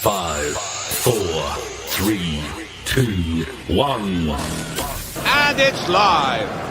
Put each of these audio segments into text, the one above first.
5, 4, 3, 2, 1. And it's live.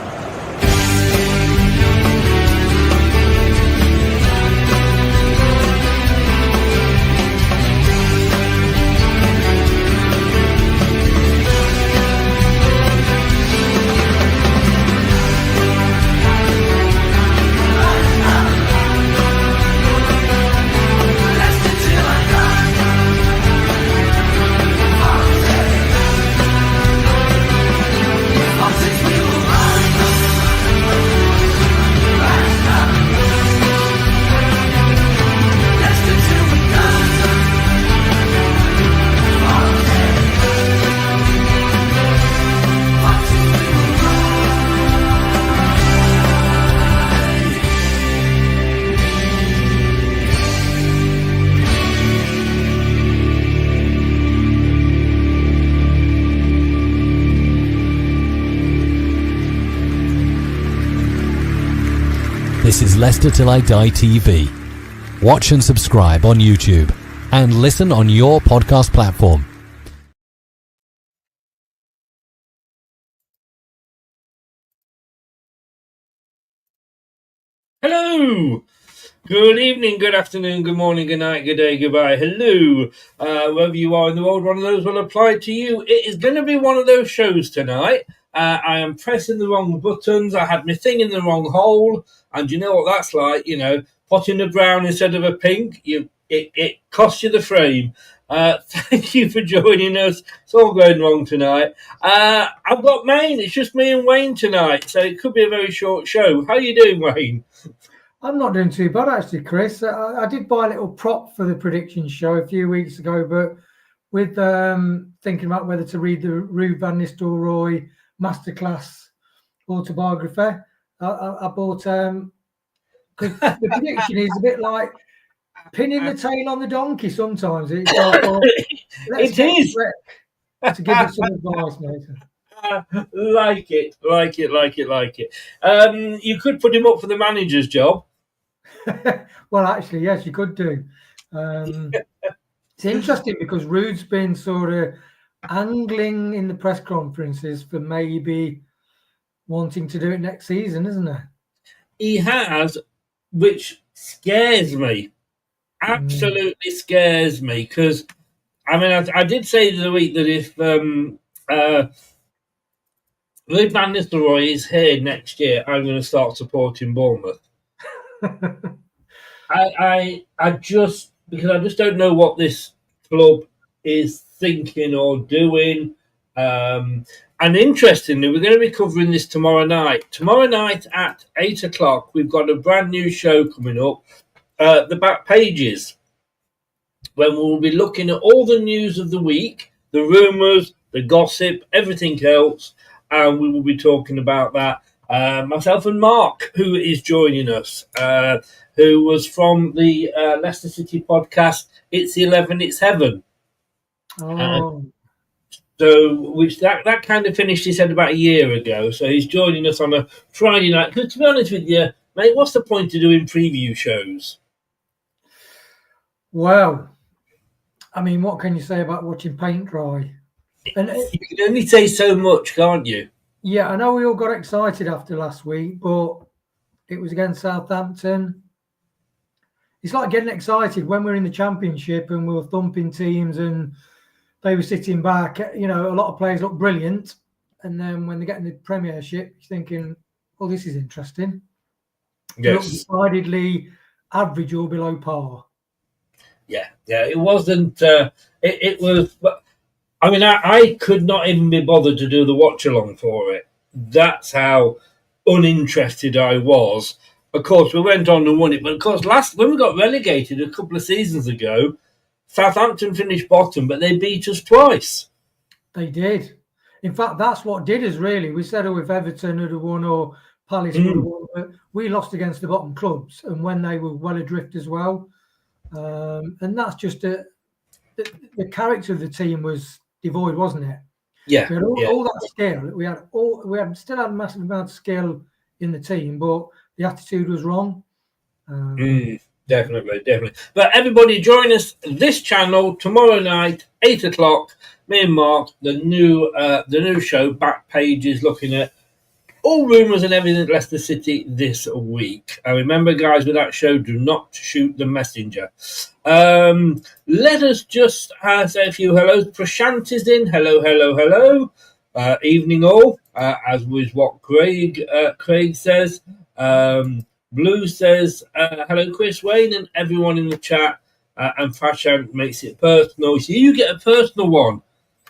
This is Leicester Till I Die TV. Watch and subscribe on YouTube and listen on your podcast platform. Hello! Good evening, good afternoon, good morning, good night, good day, goodbye. Hello! Wherever you are in the world, one of those will apply to you. It is going to be one of those shows tonight. I am pressing the wrong buttons. I had my thing in the wrong hole. And you know what that's like, potting a brown instead of a pink. It costs you the frame. Thank you for joining us. It's all going wrong tonight. I've got Maine. It's just me and Wayne tonight, so it could be a very short show. How are you doing, Wayne? I'm not doing too bad, actually, Chris. I did buy a little prop for the prediction show a few weeks ago, but with thinking about whether to read the Ruud van Nistelrooy Masterclass autobiography, I bought because the prediction is a bit like pinning the tail on the donkey. Sometimes it's like, well, it is to give us some advice, mate. Like it. You could put him up for the manager's job. Well, actually, yes, you could do. It's interesting because Ruud's been sort of angling in the press conferences for maybe wanting to do it next season, isn't it? He has, which scares me. Absolutely scares me. Because, I did say the other week that if Ruud van Nistelrooy is here next year, I'm going to start supporting Bournemouth. I just don't know what this club is thinking or doing. And interestingly, we're going to be covering this tomorrow night. Tomorrow night at 8 o'clock, we've got a brand new show coming up, The Back Pages, when we'll be looking at all the news of the week, the rumours, the gossip, everything else, and we will be talking about that. Myself and Mark, who is joining us, who was from the Leicester City podcast, It's 11, It's Heaven. Oh. So, which that kind of finished his head about a year ago. So he's joining us on a Friday night. Because to be honest with you, mate, what's the point of doing preview shows? Well, what can you say about watching paint dry? And you can only say so much, can't you? Yeah, I know we all got excited after last week, but it was against Southampton. It's like getting excited when we're in the Championship and we were thumping teams and they were sitting back. A lot of players look brilliant. And then when they get in the Premiership, you're thinking, well, this is interesting. Yes. Decidedly average or below par. Yeah. It wasn't. It was. I could not even be bothered to do the watch along for it. That's how uninterested I was. Of course, we went on and won it. But of course, when we got relegated a couple of seasons ago, Southampton finished bottom, but they beat us twice. They did. In fact, that's what did us, really. We said, if Everton would have won or Palace would have won, but we lost against the bottom clubs and when they were well adrift as well. And that's just the character of the team was devoid, wasn't it? Yeah. We had all that skill. We still had a massive amount of skill in the team, but the attitude was wrong. Definitely. But everybody join us this channel tomorrow night, 8 o'clock. Me and Mark, the new show, Back Pages, looking at all rumours and everything at Leicester City this week. And remember, guys, with that show, do not shoot the messenger. Let us just say a few hellos. Prashant is in. Hello. Evening all, as was what Craig says. Blue says, hello, Chris, Wayne, and everyone in the chat. And Prashant makes it personal. So you get a personal one.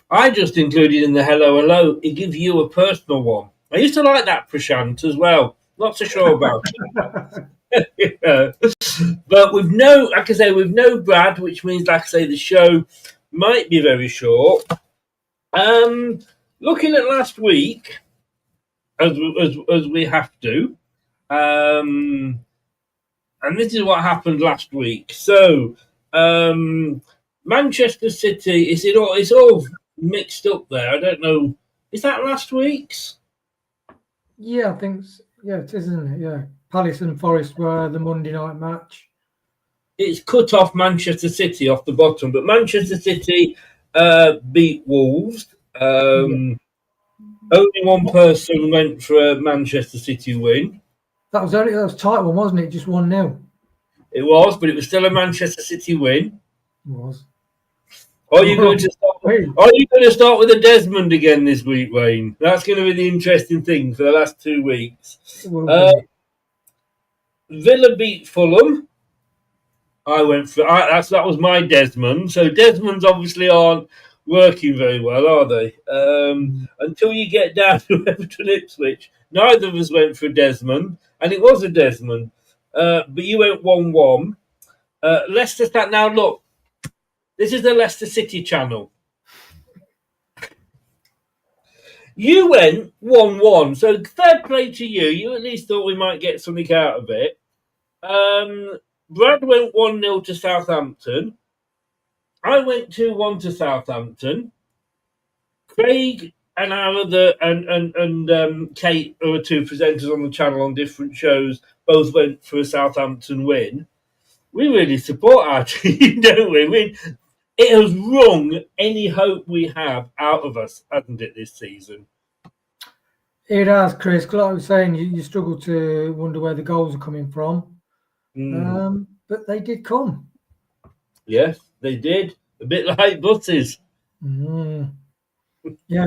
I just included in the hello. It gives you a personal one. I used to like that, Prashant, as well. Not so sure about it. Yeah. But with no Brad, which means, like I say, the show might be very short. Looking at last week, as we have to, and this is what happened last week. So, Manchester City, it's all mixed up there. I don't know. Is that last week's? Yeah, I think it is, isn't it? Yeah. Palace and Forest were the Monday night match. It's cut off Manchester City off the bottom, but Manchester City beat Wolves. Only one person went for a Manchester City win. That was a tight one, wasn't it? Just 1-0. It was, but it was still a Manchester City win. It was. Are you going to start with a Desmond again this week, Wayne? That's going to be the interesting thing for the last 2 weeks. Villa beat Fulham. That was my Desmond. So Desmonds obviously aren't working very well, are they? Until you get down to Everton Ipswich, neither of us went for a Desmond, and it was a Desmond. But you went 1-1. Leicester stat. Now look, this is the Leicester City channel. You went 1-1, so fair play to you. You at least thought we might get something out of it. Brad went 1-0 to Southampton. I went 2-1 to Southampton. Craig and our other and Kate, who are two presenters on the channel on different shows, both went for a Southampton win. We really support our team, don't we? It has wrung any hope we have out of us, hasn't it, this season? It has, Chris. Like I was saying, you struggle to wonder where the goals are coming from. But they did come. Yes, they did. A bit like buses. Yeah,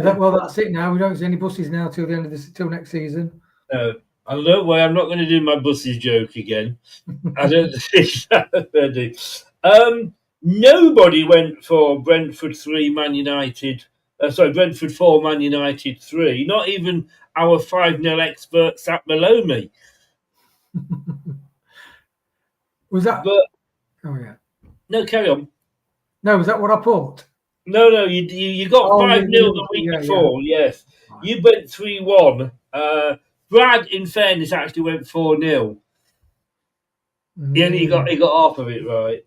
that's it now. We don't see any buses now till the end of till next season. No. And don't worry, I'm not going to do my buses joke again. I don't think that. Nobody went for Brentford 3, Man United. Brentford 4, Man United 3. Not even our 5-0 expert sat below me. Was that? Oh yeah. No, carry on. No, was that what I put? No. You got 5-0 the week before. Yeah. Yes, you went 3-1. Brad, in fairness, actually went 4-0. Yeah, he got half of it right.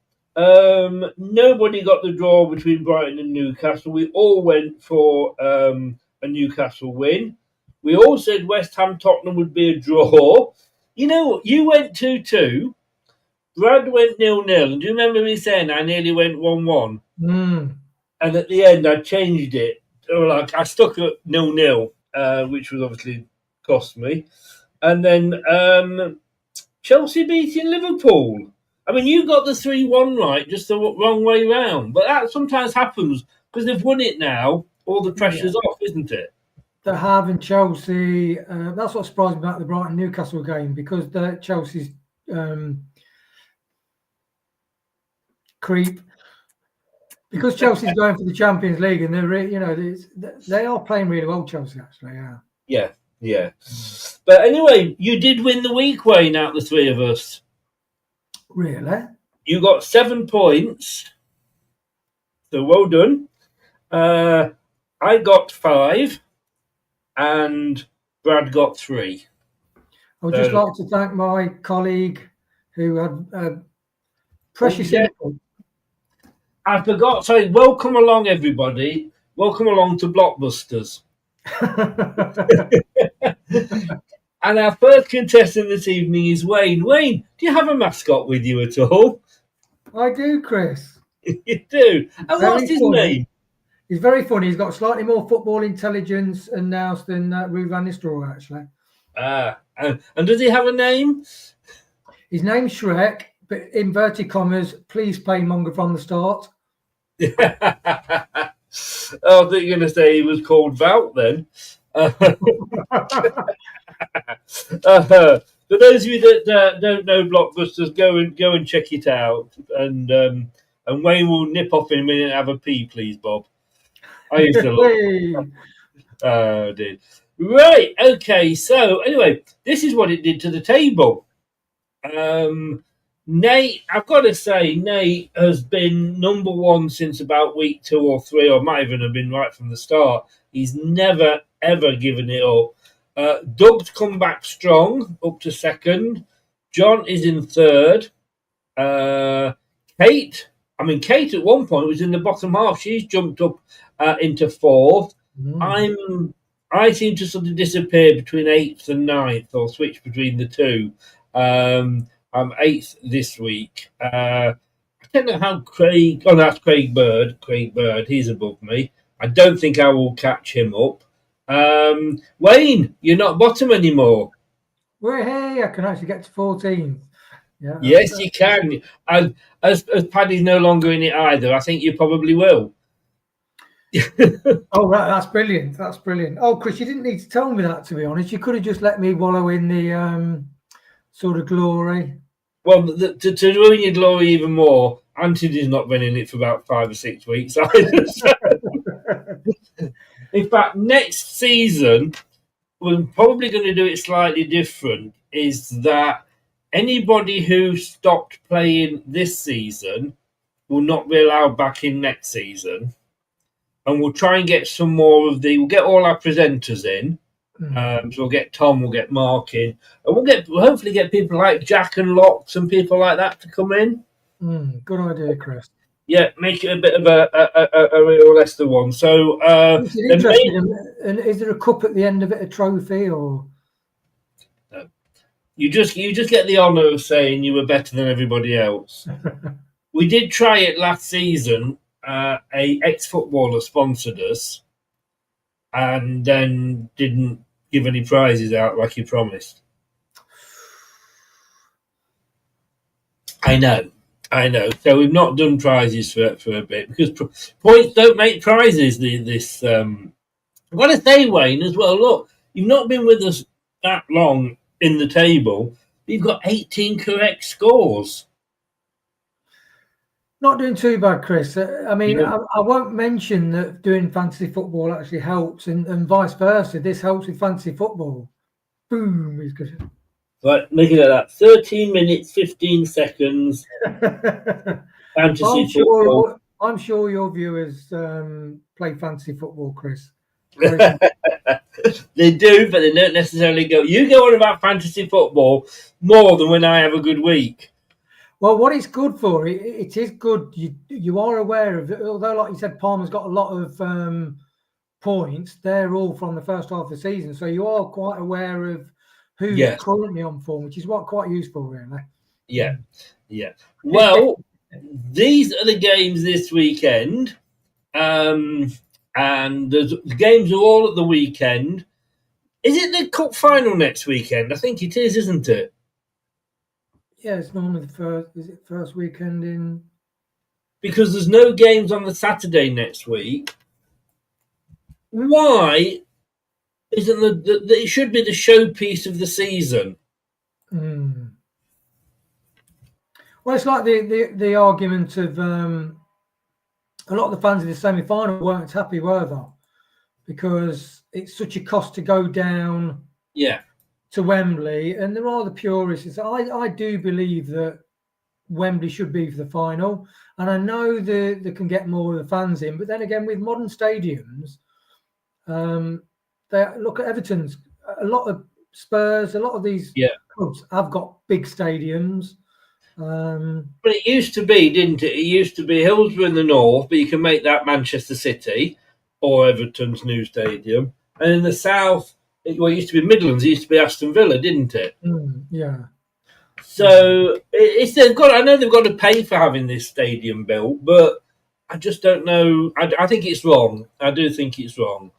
Nobody got the draw between Brighton and Newcastle. We all went for a Newcastle win. We all said West Ham Tottenham would be a draw. You know, you went 2-2. Brad went 0-0. And do you remember me saying I nearly went 1-1? And at the end, I changed it. I stuck at 0-0, which was obviously cost me. And then Chelsea beating Liverpool. I mean, you got the 3-1 right, just the wrong way round. But that sometimes happens because they've won it now. All the pressure's off, isn't it? They have in Chelsea. That's what surprised me about the Brighton Newcastle game, because Chelsea's creep. Because Chelsea's going for the Champions League, and they are playing really well. Chelsea, actually, yeah. But anyway, you did win the week, Wayne, out of the three of us. Really? You got 7 points. So well done. I got 5 and Brad got 3. I would just like to thank my colleague who had precious input. I forgot. Sorry, welcome along, everybody. Welcome along to Blockbusters. And our first contestant this evening is Wayne. Wayne, do you have a mascot with you at all? I do, Chris. You do. And what's his name? He's very funny. He's got slightly more football intelligence and nous than Ruud van Nistelrooy, actually. And does he have a name? His name's Shrek, but inverted commas, please play Monger from the start. Oh, I thought you were going to say he was called Vout then. For those of you that don't know Blockbusters, go and check it out. And Wayne will nip off in a minute and have a pee, please, Bob. I used to love it. Oh, dear. Right, okay. So, anyway, this is what it did to the table. Nate, I've got to say, Nate has been number one since about week 2 or 3, or might even have been right from the start. He's never, ever given it up. Doug's come back strong, up to second. John is in third. Kate at one point was in the bottom half. She's jumped up into fourth. I seem to sort of disappear between 8th and 9th, or switch between the two. I'm 8th this week. I don't know how Craig... Oh, that's Craig Bird. Craig Bird, he's above me. I don't think I will catch him up. Wayne, you're not bottom anymore. Well, hey, I can actually get to 14. Yeah, yes, you can. And as Paddy's no longer in it either, I think you probably will. Oh, right, that's brilliant. That's brilliant. Oh, Chris, you didn't need to tell me that, to be honest. You could have just let me wallow in the sort of glory. Well, to ruin your glory even more, Anthony's not been in it for about 5 or 6 weeks either. In fact, next season, we're probably going to do it slightly different, is that anybody who stopped playing this season will not be allowed back in next season. And we'll try and get some more of we'll get all our presenters in. So we'll get Tom, we'll get Mark in. And we'll hopefully get people like Jack and Locks and people like that to come in. Good idea, Chris. Yeah, make it a bit of a real Leicester one. So, and is there a cup at the end of it, a trophy, or you just get the honour of saying you were better than everybody else? We did try it last season. A ex-footballer sponsored us, and then didn't give any prizes out like he promised. I know. So we've not done prizes for a bit because points don't make prizes. I've got to say, Wayne, as well. Look, you've not been with us that long in the table. But you've got 18 correct scores. Not doing too bad, Chris. I mean, I won't mention that doing fantasy football actually helps, and vice versa. This helps with fantasy football. Boom! He's good. Right, looking at that. 13 minutes, 15 seconds. Fantasy football. I'm sure your viewers play fantasy football, Chris. They do, but they don't necessarily go. You go on about fantasy football more than when I have a good week. Well, what it's good for, it is good. You are aware of it, although, like you said, Palmer's got a lot of points. They're all from the first half of the season, so you are quite aware of who's currently on form, which is quite useful, really. Yeah. Well, these are the games this weekend, and the games are all at the weekend. Is it the cup final next weekend? I think it is, isn't it? Yeah, it's normally the first weekend in... Because there's no games on the Saturday next week. Why isn't it should be the showpiece of the season? Well, it's like the argument of a lot of the fans of the semi-final weren't happy, were they? Because it's such a cost to go down to Wembley, and there are the purists. I do believe that Wembley should be for the final, and I know they can get more of the fans in, but then again, with modern stadiums, look at Everton's, a lot of Spurs, a lot of these clubs have got big stadiums. But it used to be, didn't it? It used to be Hillsborough in the north, but you can make that Manchester City or Everton's new stadium. And in the south, Well, it used to be Midlands. It used to be Aston Villa, didn't it? Yeah. So they've got. I know they've got to pay for having this stadium built, but I just don't know. I think it's wrong. I do think it's wrong.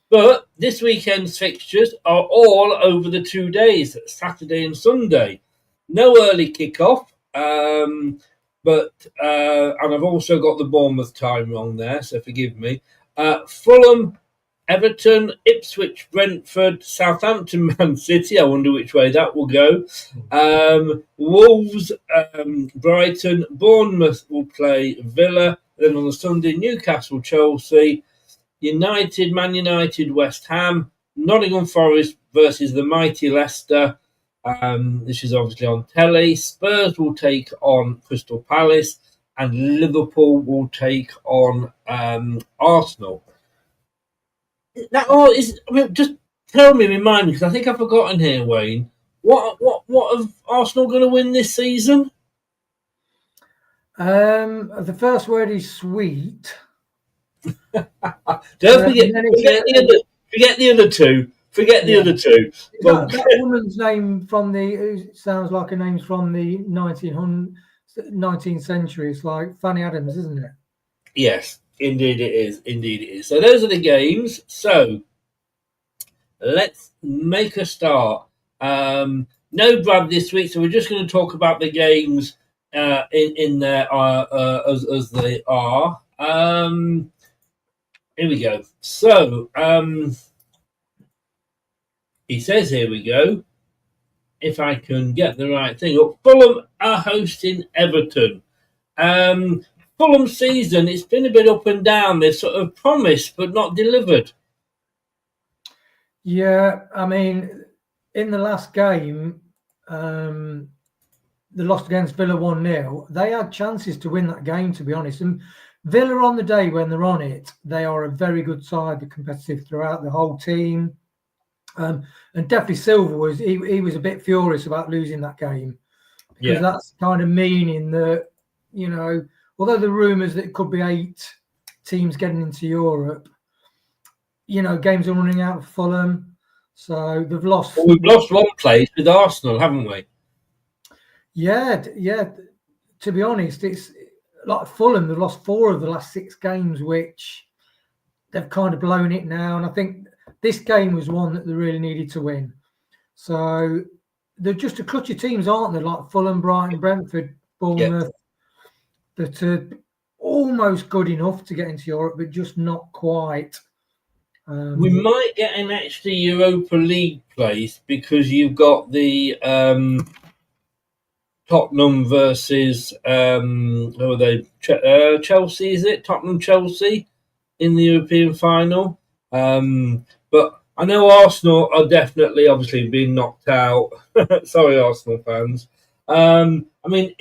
But this weekend's fixtures are all over the 2 days, Saturday and Sunday. No early kickoff, and I've also got the Bournemouth time wrong there, so forgive me. Fulham, Everton, Ipswich, Brentford, Southampton, Man City. I wonder which way that will go. Wolves, Brighton, Bournemouth will play Villa. Then on the Sunday, Newcastle, Chelsea, United, Man United, West Ham, Nottingham Forest versus the mighty Leicester. This is obviously on telly. Spurs will take on Crystal Palace, and Liverpool will take on Arsenal. That all is. I mean, just tell me, remind me, because I think I've forgotten here, Wayne. What are Arsenal going to win this season? The first word is sweet. Don't forget the other two. Forget the other two. That woman's name from it sounds like a name from the 19th century. It's like Fanny Adams, isn't it? Yes, indeed it is. Indeed it is. So those are the games. So let's make a start. No Brad this week, so we're just going to talk about the games in there as they are. Here we go. So he says, here we go. If I can get the right thing up. Fulham are hosting Everton. Fulham season, it's been a bit up and down. They've sort of promised but not delivered. Yeah, I mean, in the last game, they lost against Villa 1-0. They had chances to win that game, to be honest. And Villa on the day when they're on it, they are a very good side. They're competitive throughout the whole team. And definitely Silva was he was a bit furious about losing that game. Because that's kind of meaning that, you know, although the rumours that it could be 8 teams getting into Europe, you know, games are running out for Fulham. So they've lost. Well, we've lost one place with Arsenal, haven't we? Yeah. To be honest, it's like Fulham, they've lost 4 of the last 6 games, which they've kind of blown it now. And I think this game was one that they really needed to win. So they're just a clutch of teams, aren't they? Like Fulham, Brighton, Brentford, Bournemouth, that are almost good enough to get into Europe, but just not quite. We might get an extra Europa League place because you've got the Tottenham versus who are they? Chelsea, is it? Tottenham Chelsea in the European final. But I know Arsenal are definitely, obviously, being knocked out. Sorry, Arsenal fans. I mean,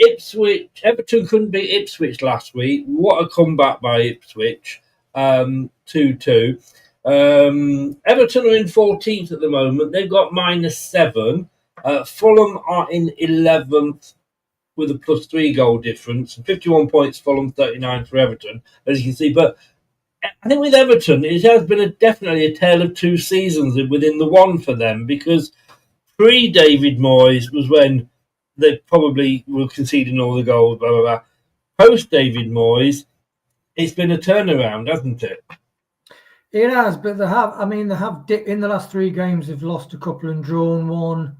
Everton couldn't beat Ipswich last week. What a comeback by Ipswich. 2-2. Everton are in 14th at the moment. They've got -7. Fulham are in 11th with a +3 goal difference. 51 points, Fulham, 39 for Everton, as you can see. But I think with Everton, it has been definitely a tale of 2 seasons within the one for them, because pre-David Moyes was when they probably were conceding all the goals, blah, blah, blah. Post-David Moyes, it's been a turnaround, hasn't it? It has, but they have dipped in the last 3 games. They've lost a couple and drawn 1.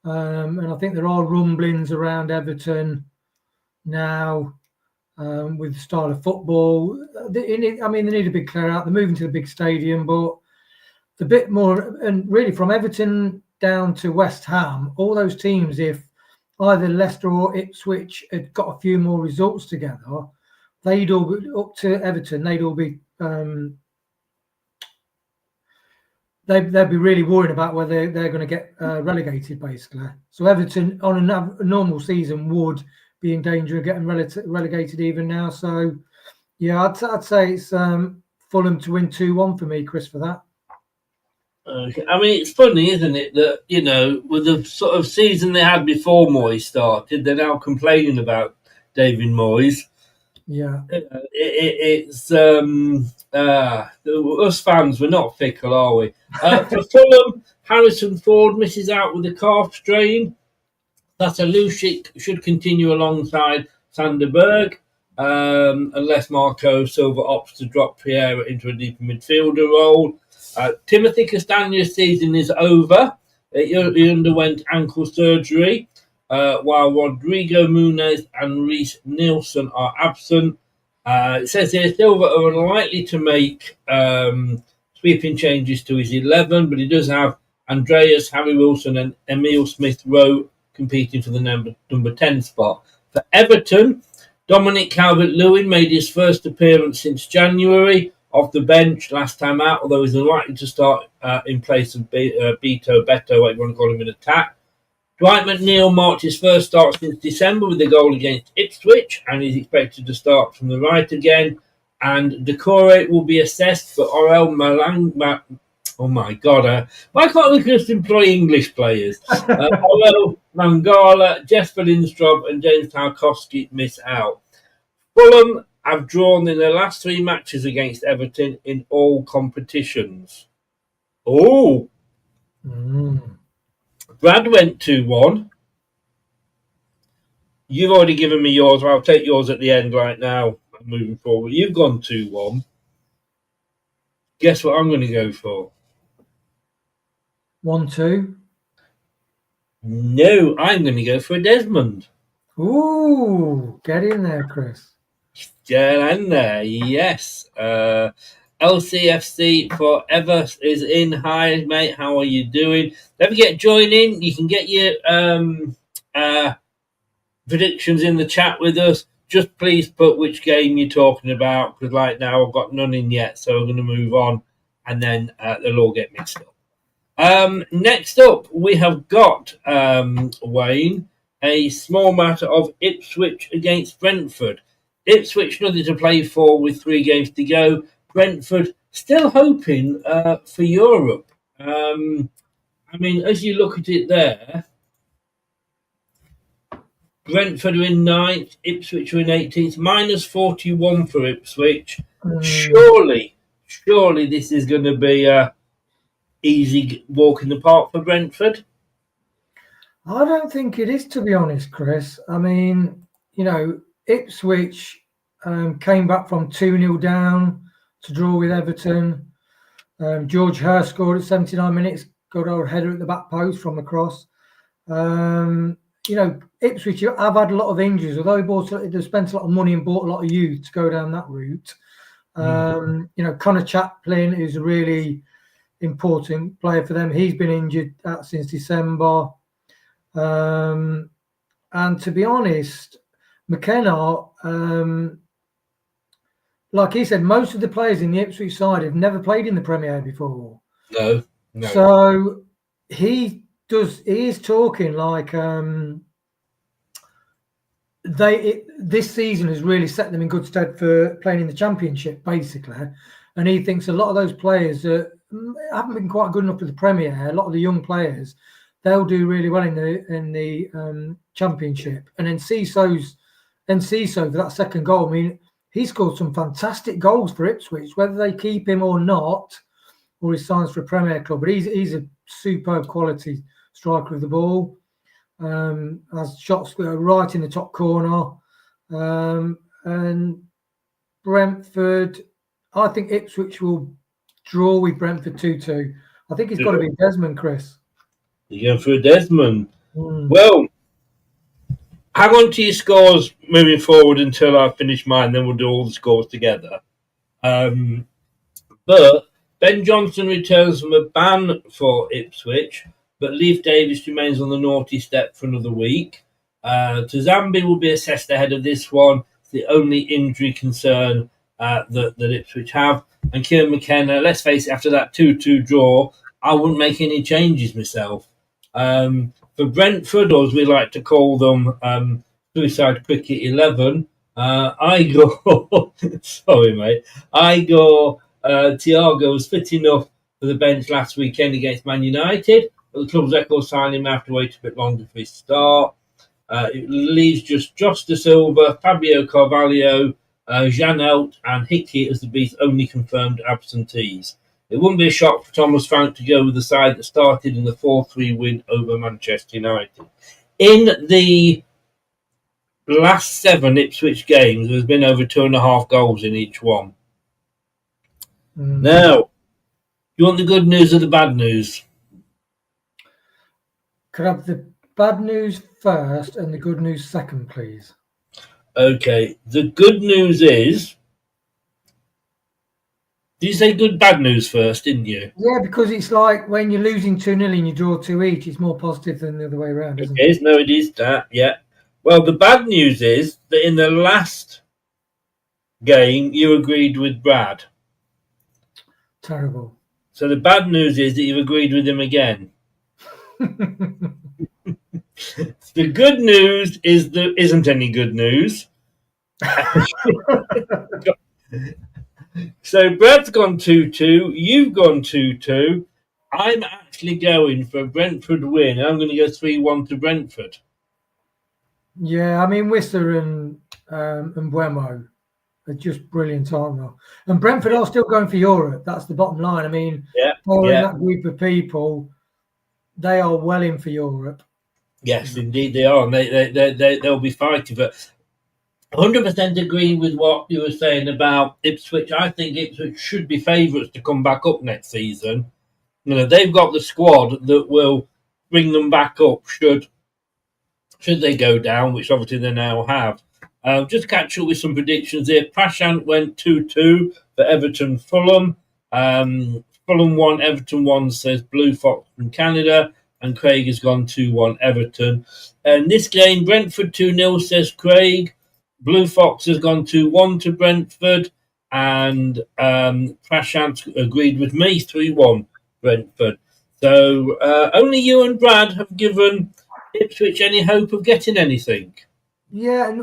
And I think there are rumblings around Everton now with the style of football. They need a big clear out. They're moving to the big stadium, but the bit more, and really from Everton down to West Ham, all those teams, if either Leicester or Ipswich had got a few more results together, they'd all be up to Everton. They'd all be they'd be really worried about whether they're going to get relegated, basically. So Everton, on a normal season, would be in danger of getting relegated even now. So, yeah, I'd say it's Fulham to win 2-1 for me, Chris, for that. Okay. I mean, it's funny, isn't it, that, you know, with the sort of season they had before Moyes started, they're now complaining about David Moyes. Yeah. It's us fans. We're not fickle, are we? For Fulham, Harrison Ford misses out with a calf strain. Tatalusic should continue alongside Sanderberg, unless Marco Silva opts to drop Pierre into a deeper midfielder role. Timothy Castagna's season is over. He underwent ankle surgery, while Rodrigo Muniz and Reece Nielsen are absent. It says here Silva are unlikely to make sweeping changes to his 11, but he does have Andreas, Harry Wilson, and Emile Smith-Rowe competing for the number 10 spot. For Everton, Dominic Calvert-Lewin made his first appearance since January off the bench last time out, although he's unlikely to start in place of Beto, whatever you want to call him, in attack. Dwight McNeil marked his first start since December with a goal against Ipswich, and he's expected to start from the right again. And Decore will be assessed for Orel Malang. Oh my God! Why can't we just employ English players? Orel Mangala, Jesper Lindström, and James Tarkowski miss out. Fulham have drawn in their last 3 matches against Everton in all competitions. Oh! Brad went 2-1. You've already given me yours. Well, I'll take yours at the end right now. I'm moving forward. You've gone 2-1. Guess what I'm going to go for? 1-2. No, I'm going to go for a Desmond. Ooh, get in there, Chris. Get in there, yes. LCFC Forever is in. Hi, mate. How are you doing? Don't forget, join in. You can get your predictions in the chat with us. Just please put which game you're talking about, because right now I've got none in yet, so I'm going to move on, and then they'll all get mixed up. Next up, we have got, Wayne, a small matter of Ipswich against Brentford. Ipswich nothing to play for with 3 games to go. Brentford still hoping for Europe. I mean, as you look at it there, Brentford are in 9th, Ipswich are in 18th, minus 41 for Ipswich. Surely this is going to be a easy walk in the park for Brentford. I don't think it is, to be honest, Chris. I mean, you know, Ipswich came back from 2-0 down to draw with Everton. George Hurst scored at 79 minutes, got our header at the back post from the cross. You know, Ipswich have had a lot of injuries, although they spent a lot of money and bought a lot of youth to go down that route. You know, Connor Chaplin is a really important player for them. He's been injured since December. And to be honest, McKenna, like he said, most of the players in the Ipswich side have never played in the Premier before. No. So he is talking like this season has really set them in good stead for playing in the Championship, basically. And he thinks a lot of those players that haven't been quite good enough for the Premier, a lot of the young players, they'll do really well in the Championship. And then Ciso for that second goal, I mean, he scored some fantastic goals for Ipswich, whether they keep him or not, or he signs for a Premier club. But he's a superb quality striker of the ball. Has shots right in the top corner. And Brentford, I think Ipswich will draw with Brentford 2-2. I think it's got to be Desmond, Chris. You're going for a Desmond. Well, hang on to your scores moving forward until I finish mine, then we'll do all the scores together. But Ben Johnson returns from a ban for Ipswich, but Leif Davis remains on the naughty step for another week. Tazambi will be assessed ahead of this one. It's the only injury concern that Ipswich have. And Kieran McKenna, let's face it, after that 2-2 draw, I wouldn't make any changes myself. For Brentford, or as we like to call them, Suicide Cricket 11, I go... sorry, mate. I go... Thiago was fit enough for the bench last weekend against Man United, but the club's record signed him after waiting a bit longer for his start. It leaves just Josh Da Silva, Fabio Carvalho, Janelt and Hickey as the Beast's only confirmed absentees. It wouldn't be a shock for Thomas Frank to go with the side that started in the 4-3 win over Manchester United. In the last 7 Ipswich games, there's been over 2.5 goals in each one. Now, you want the good news or the bad news? Could I have the bad news first and the good news second, please? Okay, the good news is... Did you say bad news first, didn't you? Yeah, because it's like when you're losing 2-0 and you draw 2 each, it's more positive than the other way around, isn't it? No, it is that, yeah. Well, the bad news is that in the last game, you agreed with Brad. Terrible. So the bad news is that you've agreed with him again. The good news is there isn't any good news. So Brad's gone 2-2. You've gone 2-2. I'm actually going for a Brentford win. I'm going to go 3-1 to Brentford. Yeah, I mean, Worcester and Buemo are just brilliant, aren't they? And Brentford are still going for Europe. That's the bottom line. I mean, following that group of people, they are well in for Europe. Yes, indeed they are. And they'll be fighting. But 100% agree with what you were saying about Ipswich. I think Ipswich should be favourites to come back up next season. You know, they've got the squad that will bring them back up should they go down, which obviously they now have. Just catch up with some predictions here. Prashant went 2-2 for Everton Fulham. Fulham 1, Everton 1, says Blue Fox from Canada. And Craig has gone 2-1 Everton. And this game, Brentford 2-0, says Craig. Blue Fox has gone 2-1 to Brentford. And Prashant agreed with me, 3-1 Brentford. So only you and Brad have given Ipswich any hope of getting anything. Yeah, and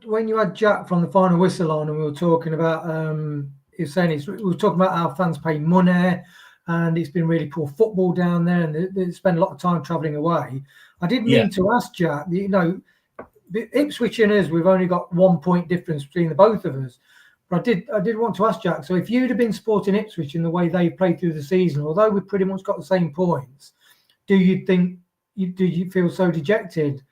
when you had Jack from the final whistle on, and we were talking about we were talking about how fans pay money, and it's been really poor football down there, and they spend a lot of time travelling away. I did mean to ask Jack, you know, Ipswich and us, we've only got 1 point difference between the both of us. But I did want to ask Jack, so if you'd have been supporting Ipswich in the way they played through the season, although we've pretty much got the same points, do you feel so dejected?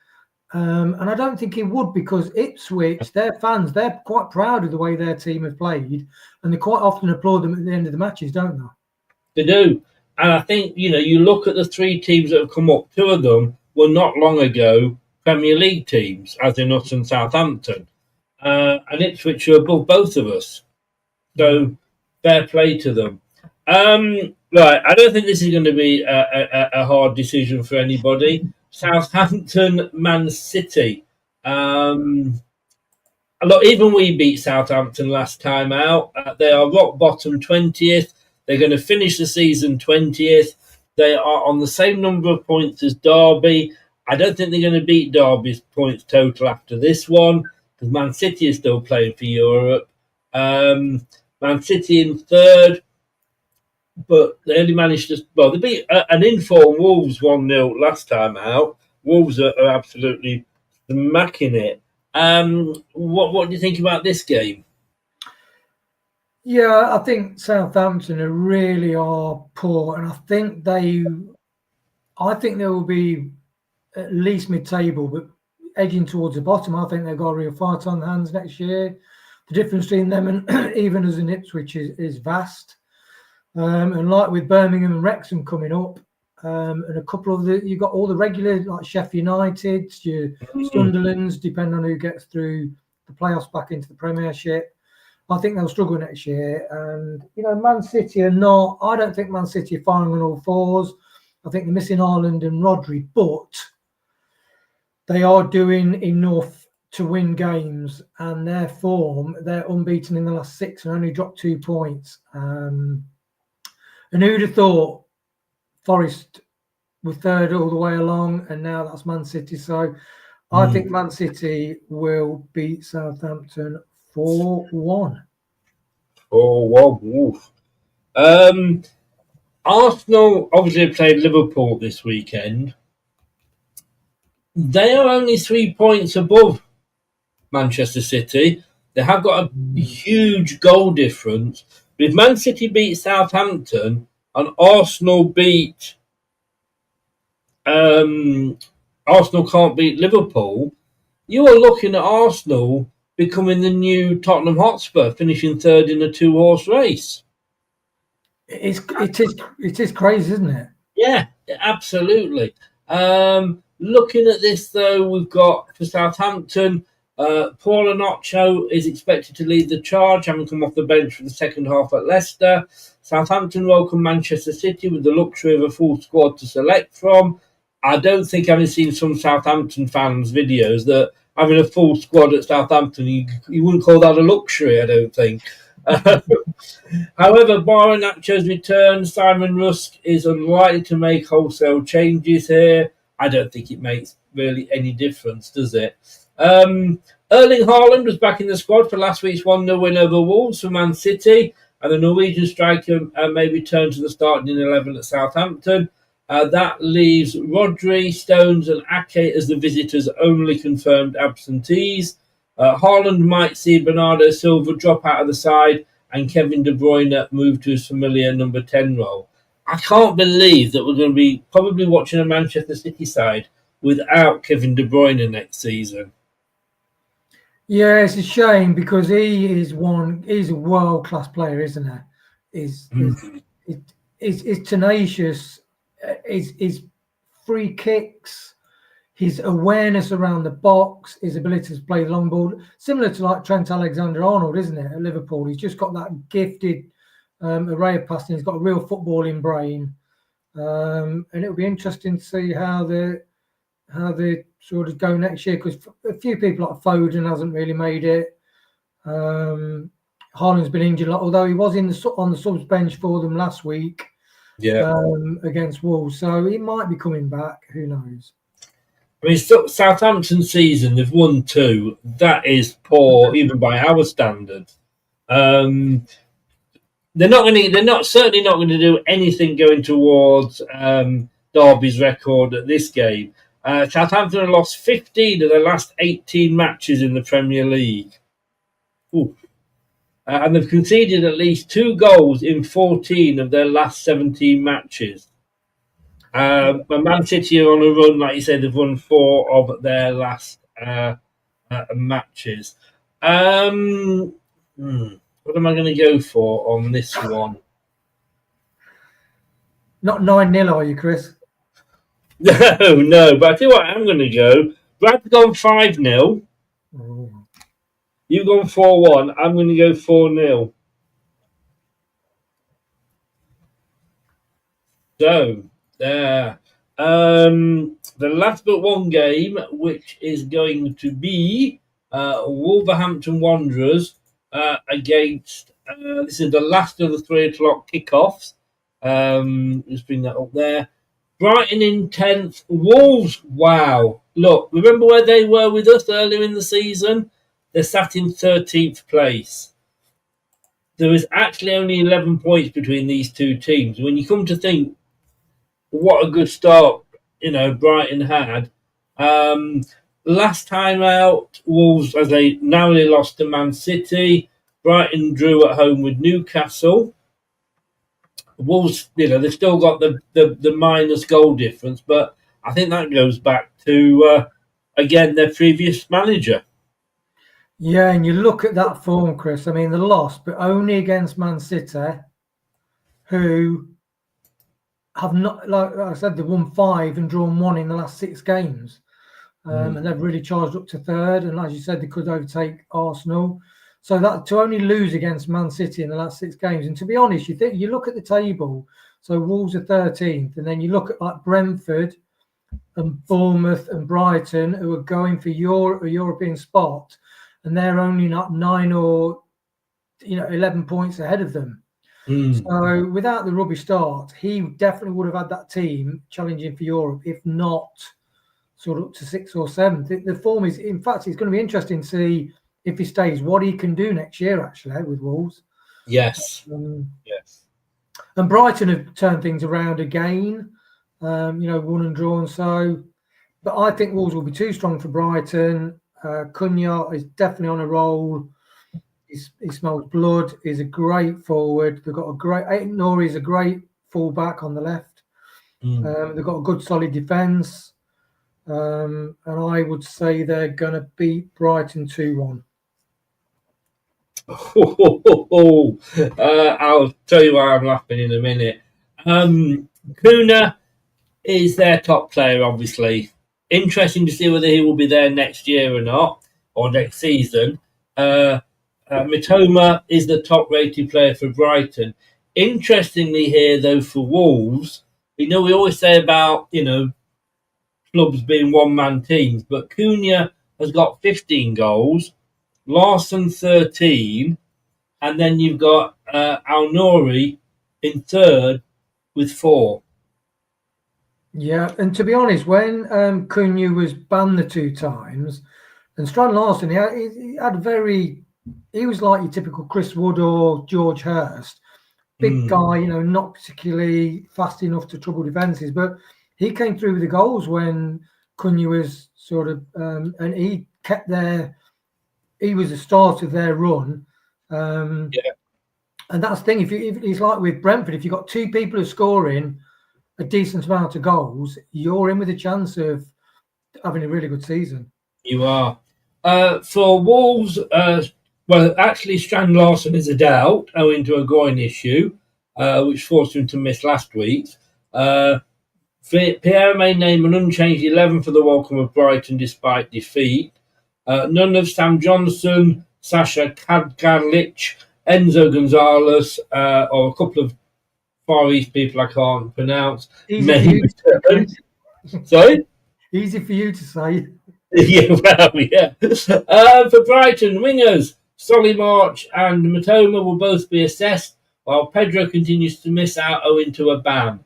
And I don't think it would, because Ipswich, their fans, they're quite proud of the way their team have played, and they quite often applaud them at the end of the matches, don't they? They do. And I think, you know, you look at the 3 teams that have come up, 2 of them were not long ago Premier League teams, as in us and Southampton. And Ipswich are above both of us. So fair play to them. Right, I don't think this is going to be a hard decision for anybody. Southampton, Man City. Look, even we beat Southampton last time out. They are rock bottom 20th. They're going to finish the season 20th. They are on the same number of points as Derby. I don't think they're going to beat Derby's points total after this one, because Man City is still playing for Europe. Man City in 3rd. But they only managed to... Well, they beat an inform Wolves 1-0 last time out. Wolves are absolutely smacking it. What do you think about this game? Yeah, I think Southampton really are poor, and I think they will be at least mid-table, but edging towards the bottom. I think they've got a real fight on their hands next year. The difference between them and even as an Ipswich is vast. And like with Birmingham and Wrexham coming up, and a couple of you've got all the regular, like Sheffield United, your Sunderlands, depending on who gets through the playoffs back into the Premiership. I think they'll struggle next year. And, you know, Man City are not... I don't think Man City are firing on all fours. I think they're missing Ireland and Rodri, but they are doing enough to win games, and their form, they're unbeaten in the last 6 and only dropped 2 points. And who'd have thought Forest were 3rd all the way along, and now that's Man City. So I think Man City will beat Southampton 4-1. 4-1. Woof. Arsenal obviously played Liverpool this weekend. They are only 3 points above Manchester City. They have got a huge goal difference. But if Man City beat Southampton and Arsenal can't beat Liverpool, you are looking at Arsenal becoming the new Tottenham Hotspur, finishing third in a 2-horse race. It is crazy, isn't it? Yeah, absolutely. Looking at this, though, we've got for Southampton, Paul Onocho is expected to lead the charge, having come off the bench for the second half at Leicester. Southampton welcome Manchester City with the luxury of a full squad to select from. I don't think, having seen some Southampton fans' videos, that having a full squad at Southampton, you wouldn't call that a luxury, I don't think. However, barring Nacho's return, Simon Rusk is unlikely to make wholesale changes here. I don't think it makes really any difference, does it? Erling Haaland was back in the squad for last week's 1-0 win over Wolves for Man City, and the Norwegian striker may return to the starting 11 at Southampton. That leaves Rodri, Stones and Ake as the visitors' only confirmed absentees. Haaland might see Bernardo Silva drop out of the side and Kevin De Bruyne move to his familiar number 10 role. I can't believe that we're going to be probably watching a Manchester City side without Kevin De Bruyne next season. Yeah, it's a shame because he's a world-class player, isn't he? He's tenacious. His free kicks, his awareness around the box, his ability to play the long ball, similar to like Trent Alexander-Arnold, isn't it, at Liverpool? He's just got that gifted array of passing. He's got a real footballing brain. And it'll be interesting to see how they sort of go next year, because a few people like Foden hasn't really made it. Haaland's been injured, although he was on the subs bench for them last week. Yeah, against Wolves, so he might be coming back. Who knows? I mean, Southampton season, they've won 2. That is poor, even by our standards. They're certainly not going to do anything going towards Derby's record at this game. Southampton have lost 15 of their last 18 matches in the Premier League. And they've conceded at least 2 goals in 14 of their last 17 matches. But Man City are on a run, like you said, they've won 4 of their last matches. What am I going to go for on this one? Not 9-0, are you, Chris? No, but I tell you what, I'm going to go. Brad's gone 5-0. You've gone 4-1. I'm going to go 4-0. So, there. The last but one game, which is going to be Wolverhampton Wanderers against, this is the last of the 3 o'clock kickoffs. Just bring that up there. Brighton in 10th. Wolves, wow. Look, remember where they were with us earlier in the season? They're sat in 13th place. There is actually only 11 points between these two teams. When you come to think, what a good start, Brighton had. Last time out, Wolves, as they narrowly lost to Man City. Brighton drew at home with Newcastle. Wolves, they've still got the minus goal difference, but I think that goes back to, again, their previous manager. Yeah, and you look at that form, Chris. I mean, the loss, but only against Man City, who have not, like I said, they've won 5 and drawn 1 in the last 6 games. And they've really charged up to 3rd. And as you said, they could overtake Arsenal. So that to only lose against Man City in the last 6 games. And to be honest, you look at the table. So Wolves are 13th, and then you look at like Brentford and Bournemouth and Brighton, who are going for a European spot, and they're only not 9 or 11 points ahead of them. So without the rubbish start, he definitely would have had that team challenging for Europe, if not sort of up to 6th or 7th. The form is, in fact, it's going to be interesting to see if he stays, what he can do next year, actually, with Wolves. Yes. Yes. And Brighton have turned things around again, won and drawn. So, but I think Wolves will be too strong for Brighton. Cunha is definitely on a roll. He smells blood. He's a great forward. They've got a great. Nori's a great fullback on the left. They've got a good solid defence. And I would say they're going to beat Brighton 2-1. I'll tell you why I'm laughing in a minute. Kuna is their top player, obviously. Interesting to see whether he will be there next year or not, or next season. Mitoma is the top-rated player for Brighton. Interestingly here, though, for Wolves, we always say about, clubs being one-man teams, but Cunha has got 15 goals, Larson 13, and then you've got Al-Nouri in third with 4. Yeah, and to be honest, when Cunha was banned the 2 times, and Strand Larson, he was like your typical Chris Wood or George Hurst. Big guy, not particularly fast enough to trouble defences, but he came through with the goals when Cunha was sort of, and he kept he was the start of their run. And that's the thing, if it's like with Brentford, if you've got 2 people who are scoring a decent amount of goals, you're in with a chance of having a really good season. You are. For Wolves, actually, Strand Larson is a doubt owing to a groin issue, which forced him to miss last week. Pierre may name an unchanged 11 for the welcome of Brighton despite defeat. None of Sam Johnson, Sasha Kadlic, Enzo Gonzalez, or a couple of Far East people I can't pronounce. Sorry? Easy for you to say. Yeah. For Brighton, wingers, Solly March and Matoma will both be assessed, while Pedro continues to miss out owing to a ban.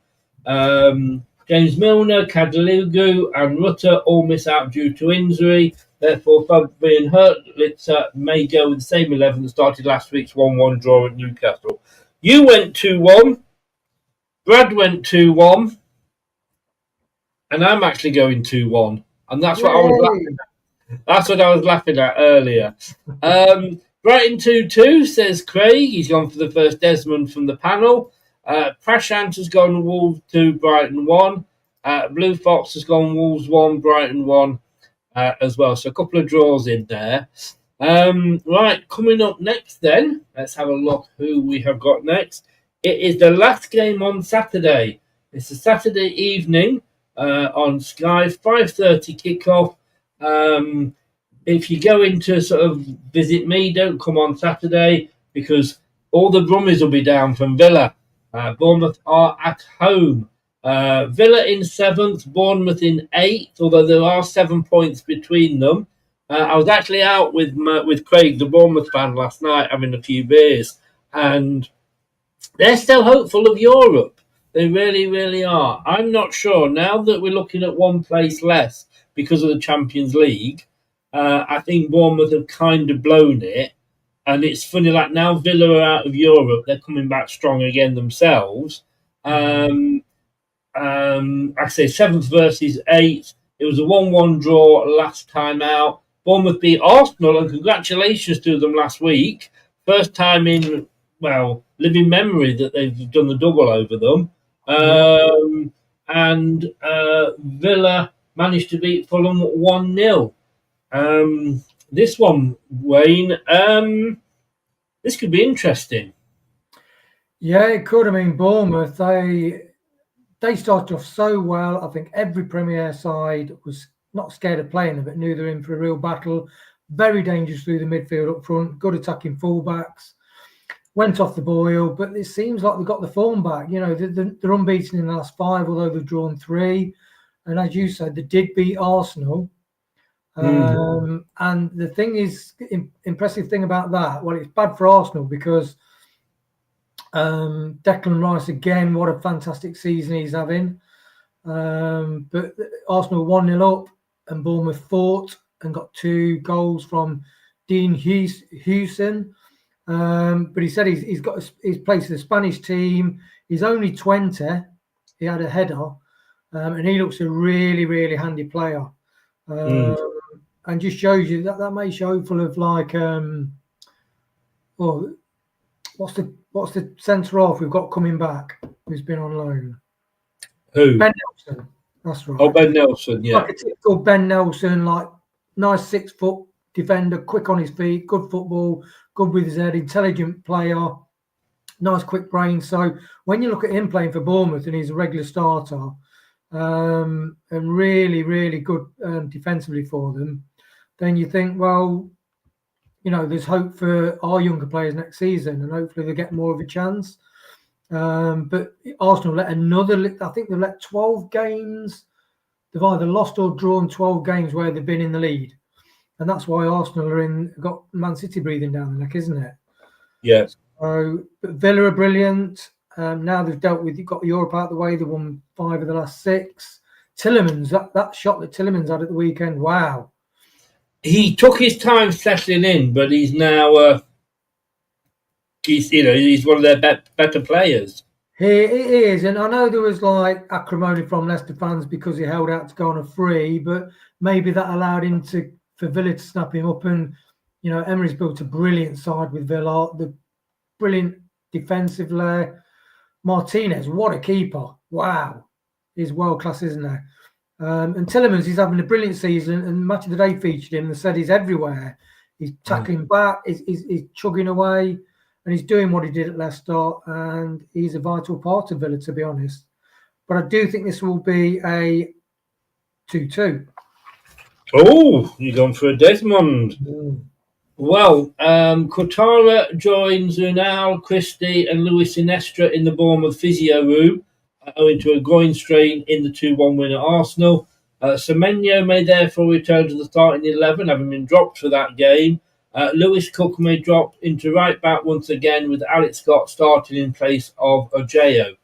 James Milner, Kadalugu and Rutter all miss out due to injury. Therefore, Fabian Hurtlitzer may go with the same 11 that started last week's 1-1 draw at Newcastle. You went 2-1. Brad went 2-1. And I'm actually going 2-1. And that's what I was laughing at. That's what I was laughing at earlier. Brighton 2-2, says Craig. He's gone for the first Desmond from the panel. Prashant has gone Wolves 2, Brighton 1. Blue Fox has gone Wolves 1, Brighton 1 as well. So a couple of draws in there. Right, coming up next then, let's have a look who we have got next. It is the last game on Saturday. It's a Saturday evening on Sky, 5:30 kickoff. If you're going to sort of visit me, don't come on Saturday because all the Brummies will be down from Villa. Bournemouth are at home. Villa in 7th, Bournemouth in 8th, although there are 7 points between them. I was actually out with Craig, the Bournemouth fan, last night having a few beers, and they're still hopeful of Europe. They really, really are. I'm not sure. Now that we're looking at one place less because of the Champions League, I think Bournemouth have kind of blown it. And it's funny, like now Villa are out of Europe, they're coming back strong again themselves. I say 7th versus 8th. It was a 1-1 draw last time out. Bournemouth beat Arsenal, and congratulations to them last week. First time in, living memory that they've done the double over them. And Villa managed to beat Fulham 1-0. This one, Wayne, this could be interesting. Yeah, it could. I mean, Bournemouth, they started off so well. I think every Premier side was not scared of playing them, but knew they were in for a real battle. Very dangerous through the midfield up front, good attacking fullbacks. Went off the boil, but it seems like they've got the form back. They're unbeaten in the last 5, although they've drawn 3. And as you said, they did beat Arsenal. And the thing is, impressive thing about that, well, it's bad for Arsenal because Declan Rice, again, what a fantastic season he's having. But Arsenal 1-0 up and Bournemouth fought and got 2 goals from Dean Hewson. But he said he's got his place in the Spanish team. He's only 20. He had a header. And he looks a really, really handy player. And just shows you that may show full of like Oh, what's the centre half we've got coming back? Who's been on loan? Who? Ben Nelson. That's right. Oh, Ben Nelson. Yeah. Like a typical Ben Nelson, like nice 6 foot defender, quick on his feet, good football, good with his head, intelligent player, nice quick brain. So when you look at him playing for Bournemouth and he's a regular starter, and really, really good defensively for them, then you think, well, there's hope for our younger players next season, and hopefully they get more of a chance. But Arsenal I think they've let 12 games. They've either lost or drawn 12 games where they've been in the lead. And that's why Arsenal got Man City breathing down the neck, isn't it? Yes. So, but Villa are brilliant. Now they've got Europe out of the way. They won 5 of the last 6. Tillemans, that shot that Tillemans had at the weekend, wow. He took his time settling in, but he's now he's one of their better players. He is, and I know there was like acrimony from Leicester fans because he held out to go on a free, but maybe that allowed him for Villa to snap him up. And Emery's built a brilliant side with Villa, the brilliant defensively. Martinez, what a keeper! Wow, he's world class, isn't he? And Tillemans, he's having a brilliant season. And Match of the Day featured him and said he's everywhere. He's tackling back, he's chugging away. And he's doing what he did at Leicester, and he's a vital part of Villa, to be honest. But I do think this will be a 2-2. Oh, you're going for a Desmond. Well, Kotara joins Unal, Christie and Luis Sinestra in the Bournemouth physio room, owing to a groin strain in the 2-1 win at Arsenal. Semenyo may therefore return to the starting 11, having been dropped for that game. Lewis Cook may drop into right back once again, with Alex Scott starting in place of Ojeo.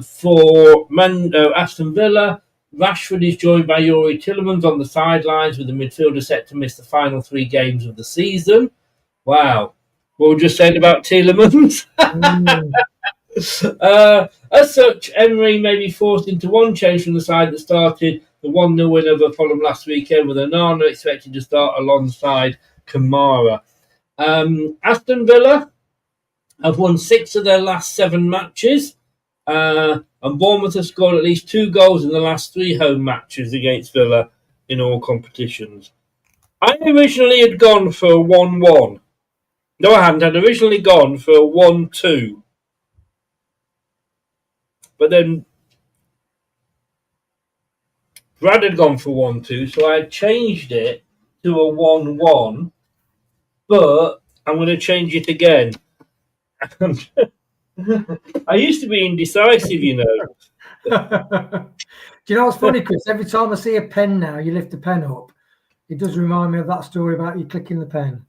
For Aston Villa, Rashford is joined by Youri Tillemans on the sidelines, with the midfielder set to miss the final 3 games of the season. Wow. What we just said about Tillemans. As such, Emery may be forced into one change from the side that started the 1-0 win over Fulham last weekend, with Onana expected to start alongside Kamara. Aston Villa have won 6 of their last 7 matches, and Bournemouth have scored at least 2 goals in the last 3 home matches against Villa in all competitions. I originally had gone for a 1-1. No, I hadn't. I'd originally gone for a 1-2. But then Brad had gone for 1-2, so I changed it to a 1-1. But I'm going to change it again. I used to be indecisive, Do you know what's funny, Chris? Every time I see a pen now, you lift the pen up. It does remind me of that story about you clicking the pen.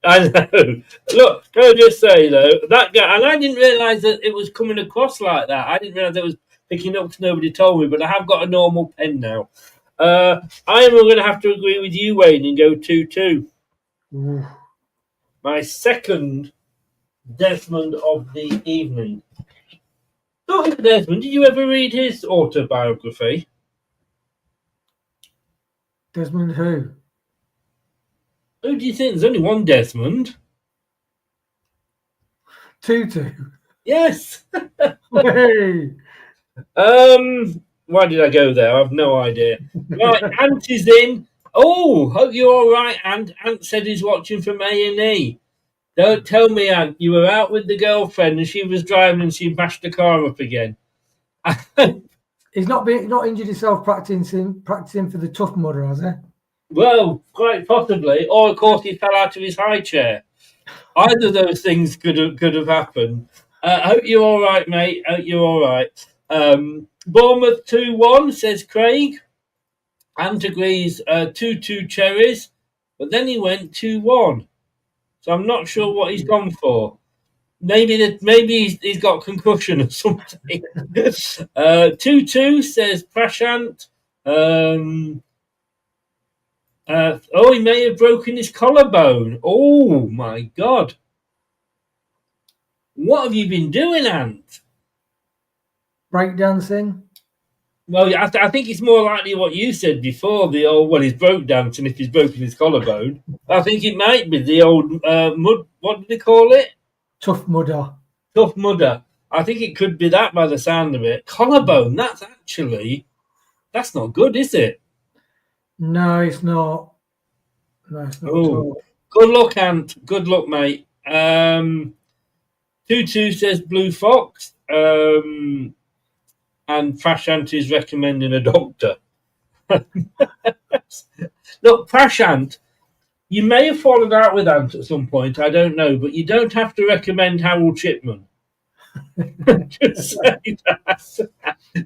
I know. Look, can I just say, though, that guy, and I didn't realise that it was coming across like that. I didn't realise it was picking up because nobody told me, but I have got a normal pen now. I am going to have to agree with you, Wayne, and go 2-2. My second Desmond of the evening. Talking of Desmond, did you ever read his autobiography? Desmond who? Who do you think? There's only one Desmond. Tutu. Yes. Hey. Why did I go there? I have no idea. Right, Ant is in. Oh, hope you're all right, Ant. Ant said he's watching from A&E. Don't tell me, Ant, you were out with the girlfriend and she was driving and she bashed the car up again. He's not injured himself practicing for the Tough Mudder, has he? Well, quite possibly. Or, of course, he fell out of his high chair. Either of those things could have happened. Hope you're all right, mate. Hope you're all right. Bournemouth 2-1, says Craig. Ant agrees 2-2 Cherries. But then he went 2-1. So I'm not sure what he's gone for. Maybe he's got concussion or something. 2-2, says Prashant. He may have broken his collarbone. Oh, my God. What have you been doing, Ant? Breakdancing. Well, I think it's more likely what you said before, the old, well, he's broke dancing if he's broken his collarbone. I think it might be the old mud, what did they call it? Tough mudder. Tough mudder. I think it could be that by the sound of it. Collarbone, that's not good, is it? No, it's not. No, it's not at Oh, all. good luck, Ant. Good luck, mate. 2-2 says Blue Fox. And Prashant is recommending a doctor. Look, Prashant, you may have fallen out with Ant at some point, I don't know, but you don't have to recommend Harold Shipman. Just say that.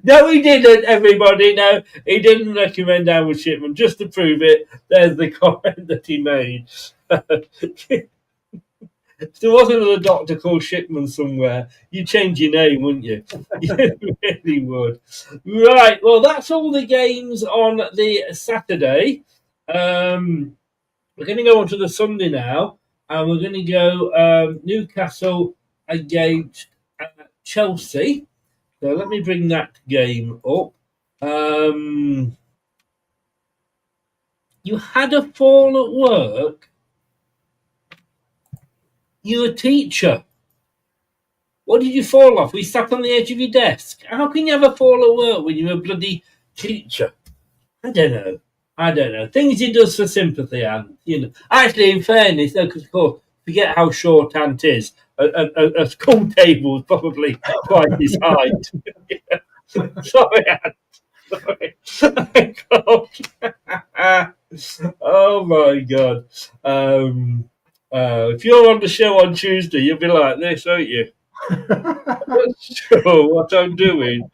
No, he didn't, everybody. No, he didn't recommend Harold Shipman. Just to prove it, there's the comment that he made. If there wasn't a doctor called Shipman somewhere, you'd change your name, wouldn't you? You really would. Right, well, that's all the games on the Saturday. We're going to go on to the Sunday now, and we're going to go Newcastle against Chelsea. So let me bring that game up. You had a fall at work. You're a teacher. What did you fall off? Were you sat on the edge of your desk? How can you have a fall at work when you're a bloody teacher? I don't know. Things he does for sympathy, Ant. Actually, in fairness, though, because of course, forget how short Ant is. A school table is probably twice his height. Sorry, Ant. Sorry. Oh my God. If you're on the show on Tuesday, you'll be like this, won't you? Not sure what I'm doing.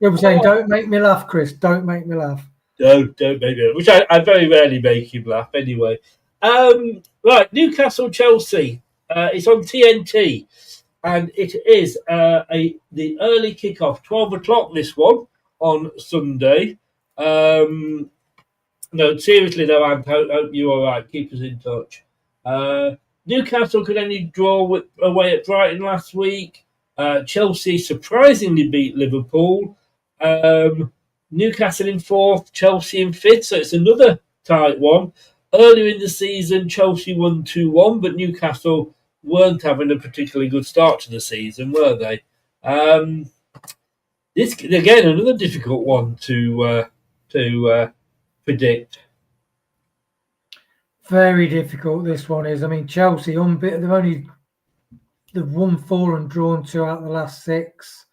You'll be saying, "Don't make me laugh, Chris. Don't make me laugh." Don't make me laugh. Which I very rarely make him laugh anyway. Right, Newcastle Chelsea. It's on TNT, and it is the early kickoff, 12 o'clock. This one on Sunday. No, seriously though, I hope you're all right. Keep us in touch. Newcastle could only draw away at Brighton last week. Chelsea surprisingly beat Liverpool. Newcastle in fourth, Chelsea in fifth, so it's another tight one. Earlier in the season, Chelsea won 2-1, but Newcastle weren't having a particularly good start to the season, were they? This again, another difficult one to predict. Very difficult. This one is. I mean, Chelsea unbeaten. They've won 4 and drawn 2 out of the last 6,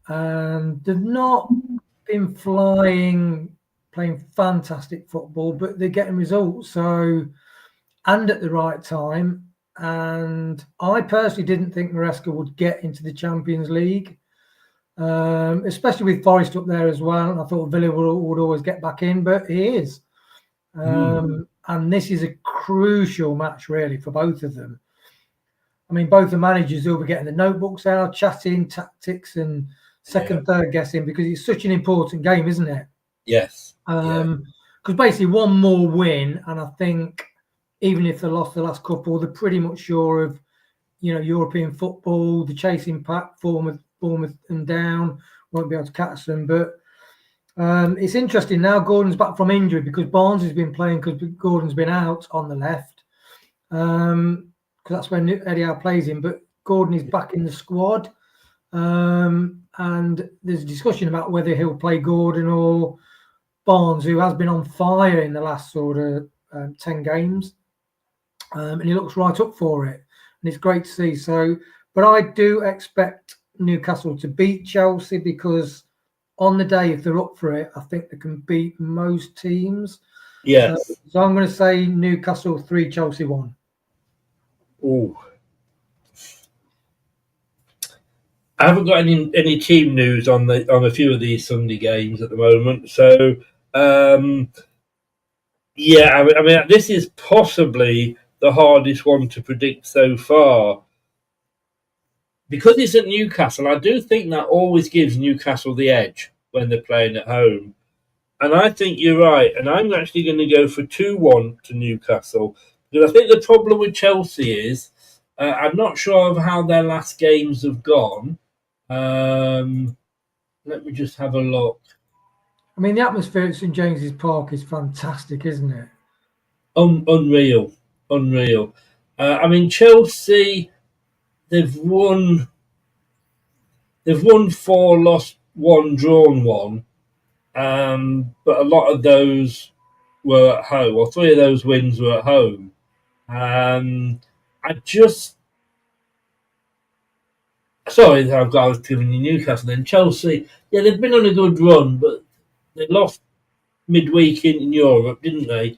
and they've not been playing fantastic football, but they're getting results. So, and at the right time. And I personally didn't think Maresca would get into the Champions League, especially with Forest up there as well. And I thought Villa would always get back in, but he is. And this is a crucial match, really, for both of them. I mean, both the managers will be getting the notebooks out, chatting, tactics, and third guessing, because it's such an important game, isn't it? Yes. Because basically one more win, and I think even if they lost the last couple, they're pretty much sure of, European football, the chasing pack, Bournemouth and down, won't be able to catch them. But it's interesting now. Gordon's back from injury because Barnes has been playing because Gordon's been out on the left. Because that's when Eddie Howe plays him. But Gordon is back in the squad. And there's a discussion about whether he'll play Gordon or Barnes, who has been on fire in the last sort of 10 games. And he looks right up for it. And it's great to see. So, but I do expect Newcastle to beat Chelsea because on the day, if they're up for it, I think they can beat most teams. Yes. So I'm going to say Newcastle 3, Chelsea 1. Ooh. I haven't got any team news on a few of these Sunday games at the moment. So, I mean, this is possibly the hardest one to predict so far. Because it's at Newcastle, I do think that always gives Newcastle the edge when they're playing at home. And I think you're right. And I'm actually going to go for 2-1 to Newcastle. Because I think the problem with Chelsea is I'm not sure of how their last games have gone. Let me just have a look. I mean, the atmosphere at St James's Park is fantastic, isn't it? Unreal. I mean, Chelsea, they've won 4, lost 1, drawn 1. But a lot of those were at home, or 3 of those wins were at home. Sorry, I was giving you Newcastle. Then Chelsea, yeah, they've been on a good run, but they lost midweek in Europe, didn't they?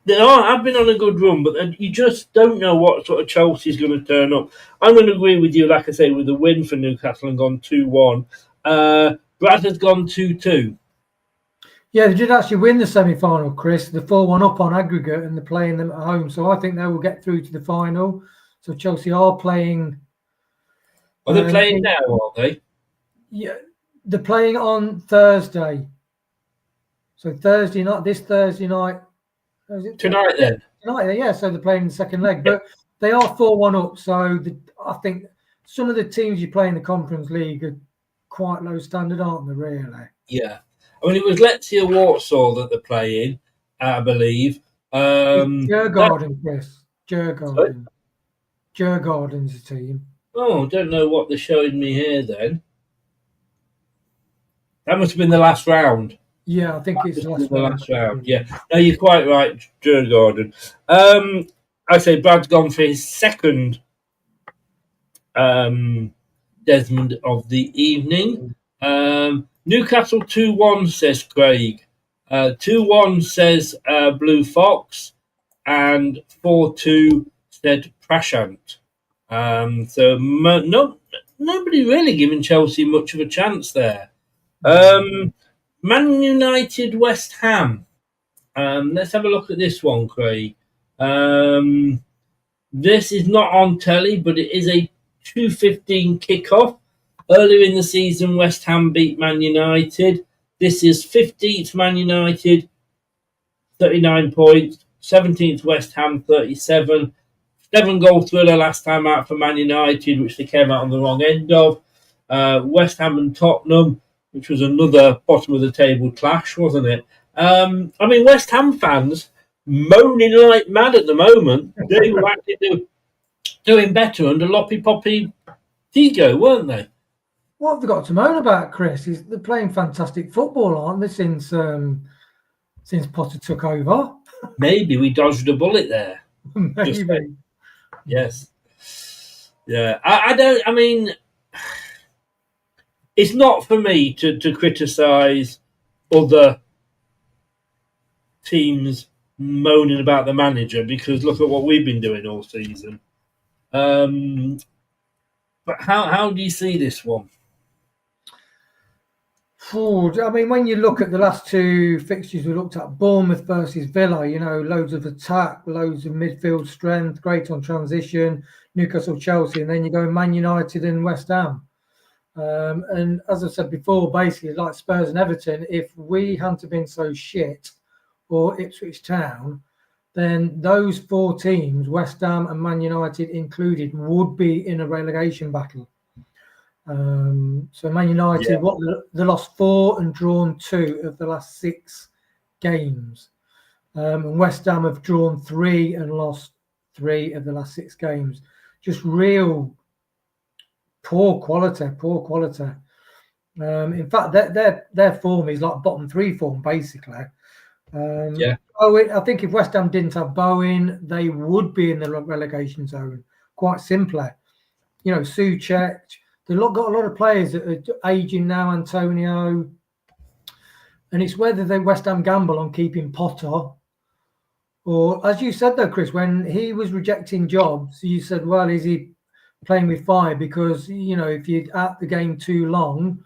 They have been on a good run, but you just don't know what sort of Chelsea's going to turn up. I'm going to agree with you, like I say, with the win for Newcastle and gone 2-1. Brad has gone 2-2. Yeah, they did actually win the semi-final, Chris. The 4-1 up on aggregate, and they're playing them at home. So I think they will get through to the final. So Chelsea are playing. Are they playing now, are they? Yeah, they're playing on Thursday. So Thursday night, this Thursday night. Tonight, then? Tonight, yeah. So they're playing the second leg. But they are 4-1 up. So I think some of the teams you play in the Conference League are quite low standard, aren't they, really? Yeah. I mean, it was Leicester Warsaw that they're playing, I believe. Djurgården, Chris. Djurgården. Djurgården's the team. Oh, I don't know what they're showing me here then. That must have been the last round. Yeah, I think it's the last round. Yeah. No, you're quite right, Djurgården. I say Brad's gone for his second Desmond of the evening. Newcastle 2-1, says Craig. 2-1 says Blue Fox. And 4-2 said Prashant. Nobody really giving Chelsea much of a chance there. Man United, West Ham. Let's have a look at this one, Craig. This is not on telly, but it is a 2:15 kickoff. Earlier in the season, West Ham beat Man United. This is 15th Man United, 39 points. 17th West Ham, 37. 7-goal thriller last time out for Man United, which they came out on the wrong end of. West Ham and Tottenham, which was another bottom of the table clash, wasn't it? I mean, West Ham fans moaning like mad at the moment. They were actually doing better under Loppy Poppy Tigo, weren't they? What have they got to moan about, Chris? They're playing fantastic football, aren't they, since Potter took over? Maybe we dodged a bullet there. Maybe. Yes. Yeah. I mean, it's not for me to criticise other teams moaning about the manager, because look at what we've been doing all season. But how do you see this one? I mean, when you look at the last 2 fixtures we looked at, Bournemouth versus Villa, loads of attack, loads of midfield strength, great on transition, Newcastle, Chelsea, and then you go Man United and West Ham. And as I said before, basically, like Spurs and Everton, if we hadn't been so shit, or Ipswich Town, then those 4 teams, West Ham and Man United included, would be in a relegation battle. So Man United, they lost 4 and drawn 2 of the last 6 games. And West Ham have drawn 3 and lost 3 of the last 6 games. Just real poor quality. In fact, their form is like bottom 3 form, basically. I think if West Ham didn't have Bowen, they would be in the relegation zone, quite simply. Souček. They've got a lot of players that are aging now, Antonio. And it's whether they West Ham gamble on keeping Potter. Or, as you said, though, Chris, when he was rejecting jobs, you said, well, is he playing with fire? Because, if you're at the game too long,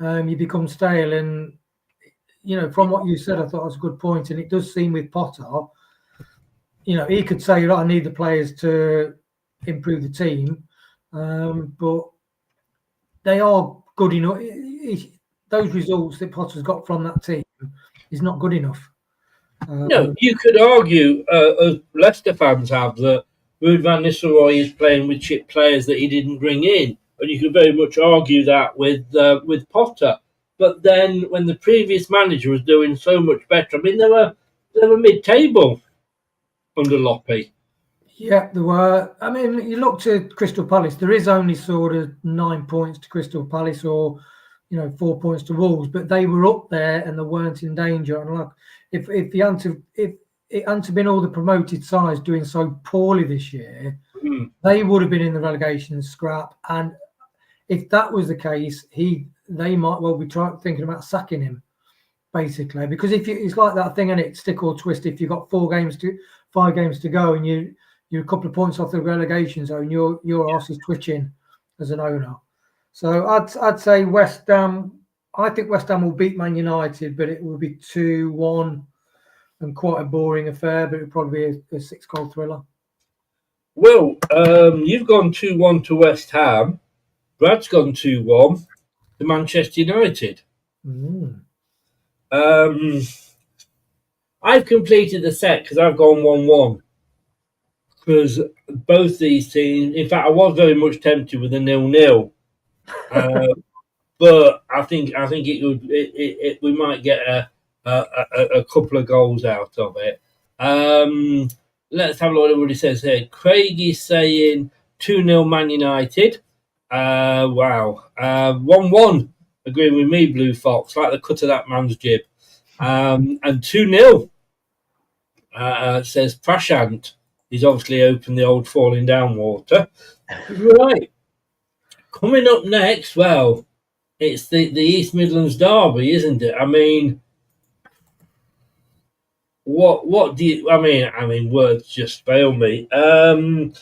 you become stale. And, from what you said, I thought it was a good point. And it does seem with Potter, he could say, I need the players to improve the team. But they are good enough. Those results that Potter's got from that team is not good enough. No, you could argue, as Leicester fans have, that Ruud van Nistelrooy is playing with chip players that he didn't bring in. and you could very much argue that with Potter. But then, when the previous manager was doing so much better, I mean, they were mid-table under Loppy. Yeah, there were. I mean, you look to Crystal Palace. There is only sort of 9 points to Crystal Palace, or 4 points to Wolves, but they were up there and they weren't in danger. And like, if it hadn't been all the promoted sides doing so poorly this year, they would have been in the relegation scrap. And if that was the case, they might well be thinking about sacking him, basically, because it's like that thing, and it's stick or twist. If you've got 5 games to go, and you're a couple of points off the relegation zone, your arse is twitching as an owner. So I'd say West Ham. I think West Ham will beat Man United, but it will be 2-1 and quite a boring affair. But it'll probably be a 6-goal thriller. Well, you've gone 2-1 to West Ham. Brad's gone 2-1 to Manchester United. I've completed the set because I've gone 1-1. Because both these teams, in fact, I was very much tempted with a 0-0. But I think we might get a couple of goals out of it. Let's have a look at what he says here. Craig is saying 2-0 Man United. Wow. 1-1. Agreeing with me, Blue Fox. Like the cut of that man's jib. And 2-0. Says Prashant. He's obviously opened the old falling down water. Right. Coming up next, well, it's the East Midlands derby, isn't it? I mean, what do you? I mean, words just fail me. None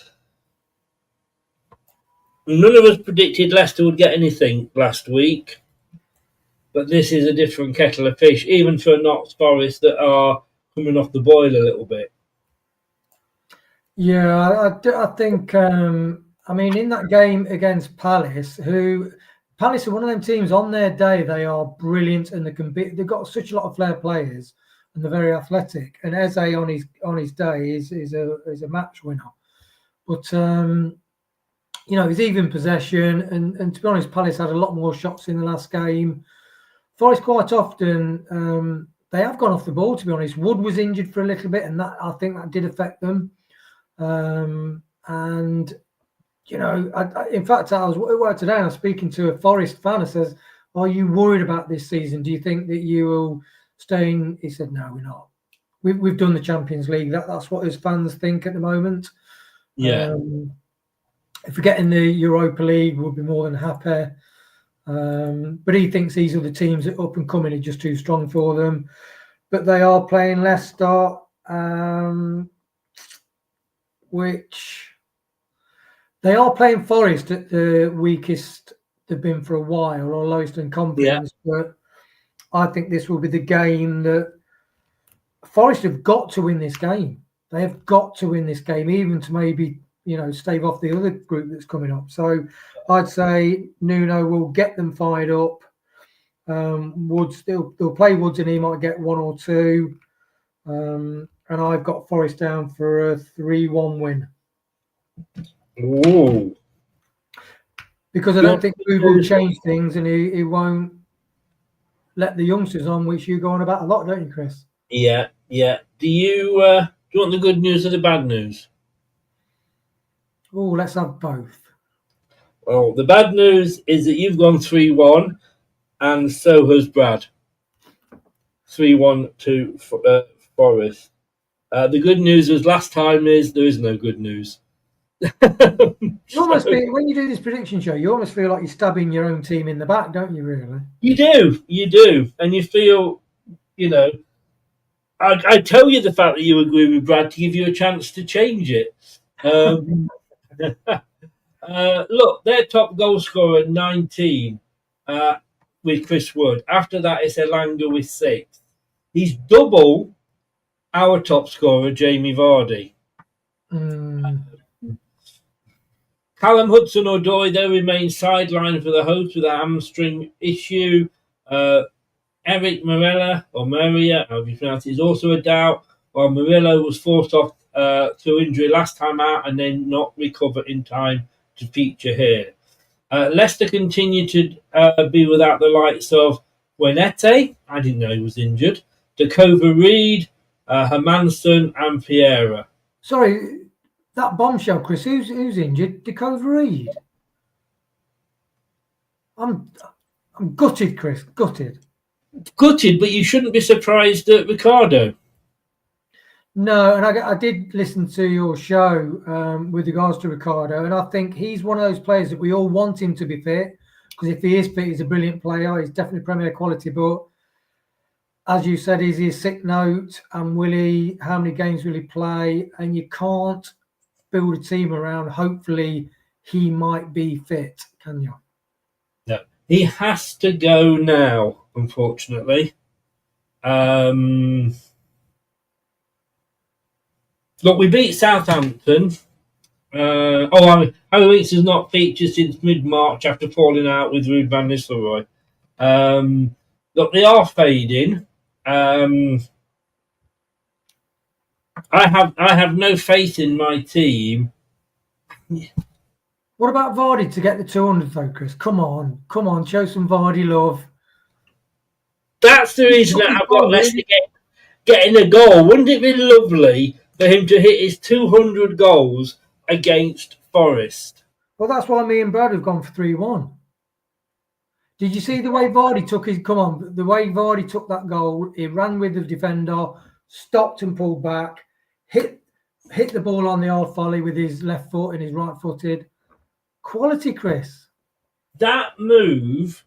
of us predicted Leicester would get anything last week, but this is a different kettle of fish, even for Notts Forest that are coming off the boil a little bit. Yeah, I think. I mean, in that game against Palace, Palace are one of them teams on their day. They are brilliant and they've got such a lot of flair players and they're very athletic. And Eze on his day is a match winner. But he's even possession, and to be honest, Palace had a lot more shots in the last game. Forest quite often they have gone off the ball. To be honest, Wood was injured for a little bit, and I think that did affect them. In fact, I was at work today and I was speaking to a Forest fan who says, "Are you worried about this season? Do you think that you will stay in?" He said, "No, we're not. We've done the Champions League. That's what his fans think at the moment. Yeah. If we're getting the Europa League, we'll be more than happy." But he thinks these other teams that are up and coming are just too strong for them. But they are playing Leicester, which... They are playing Forest at the weakest they've been for a while, or lowest in confidence. Yeah. But I think this will be the game that Forest have got to win this game. They have got to win this game, even to maybe, stave off the other group that's coming up. So I'd say Nuno will get them fired up. Woods, they'll play Woods and he might get 1 or 2. And I've got Forest down for a 3-1 win. Ooh. Because I don't think Boo will change things, and he won't let the youngsters on, which you go on about a lot, don't you, Chris? Yeah. Do you want the good news or the bad news? Oh, let's have both. Well, the bad news is that you've gone 3-1, and so has Brad. 3-1 to Forest. The good news was last time is there is no good news. You almost feel, when you do this prediction show, you almost feel like you're stabbing your own team in the back, don't you, really? You do. And you feel, I tell you the fact that you agree with Brad to give you a chance to change it. Look, their top goal scorer, 19, with Chris Wood. After that, it's Elanga with 6. He's double our top scorer, Jamie Vardy. Callum Hudson-Odoi, they remain sidelined for the host with a hamstring issue. Eric Morella, or Maria, however you pronounce it, is also a doubt, while Murillo was forced off through injury last time out and then not recover in time to feature here. Leicester continue to be without the likes of Wenete. I didn't know he was injured. Dakova Reed, Hermanson, and Piera. Sorry, that bombshell, Chris. Who's injured? Dakova Reed. I'm gutted, Chris. Gutted. Gutted, but you shouldn't be surprised at Ricardo. No, and I did listen to your show with regards to Ricardo, and I think he's one of those players that we all want him to be fit, because if he is fit, he's a brilliant player. He's definitely Premier quality, but as you said, is he a sick note? And how many games will he play? And you can't build a team around, hopefully he might be fit, can you? No. He has to go now, unfortunately. Look, we beat Southampton. Harry Winks has not featured since mid-March after falling out with Ruud van Nistelrooy. Look, they are fading. I have no faith in my team. What about Vardy to get the 200 though, Chris? Come on, show some Vardy love. That's the reason that I've got Leicester getting a goal. Wouldn't it be lovely for him to hit his 200 goals against Forest? Well, that's why me and Brad have gone for 3-1. Did you see the way Vardy took the way Vardy took that goal? He ran with the defender, stopped and pulled back, hit the ball on the old volley with his left foot and his right-footed. Quality, Chris. That move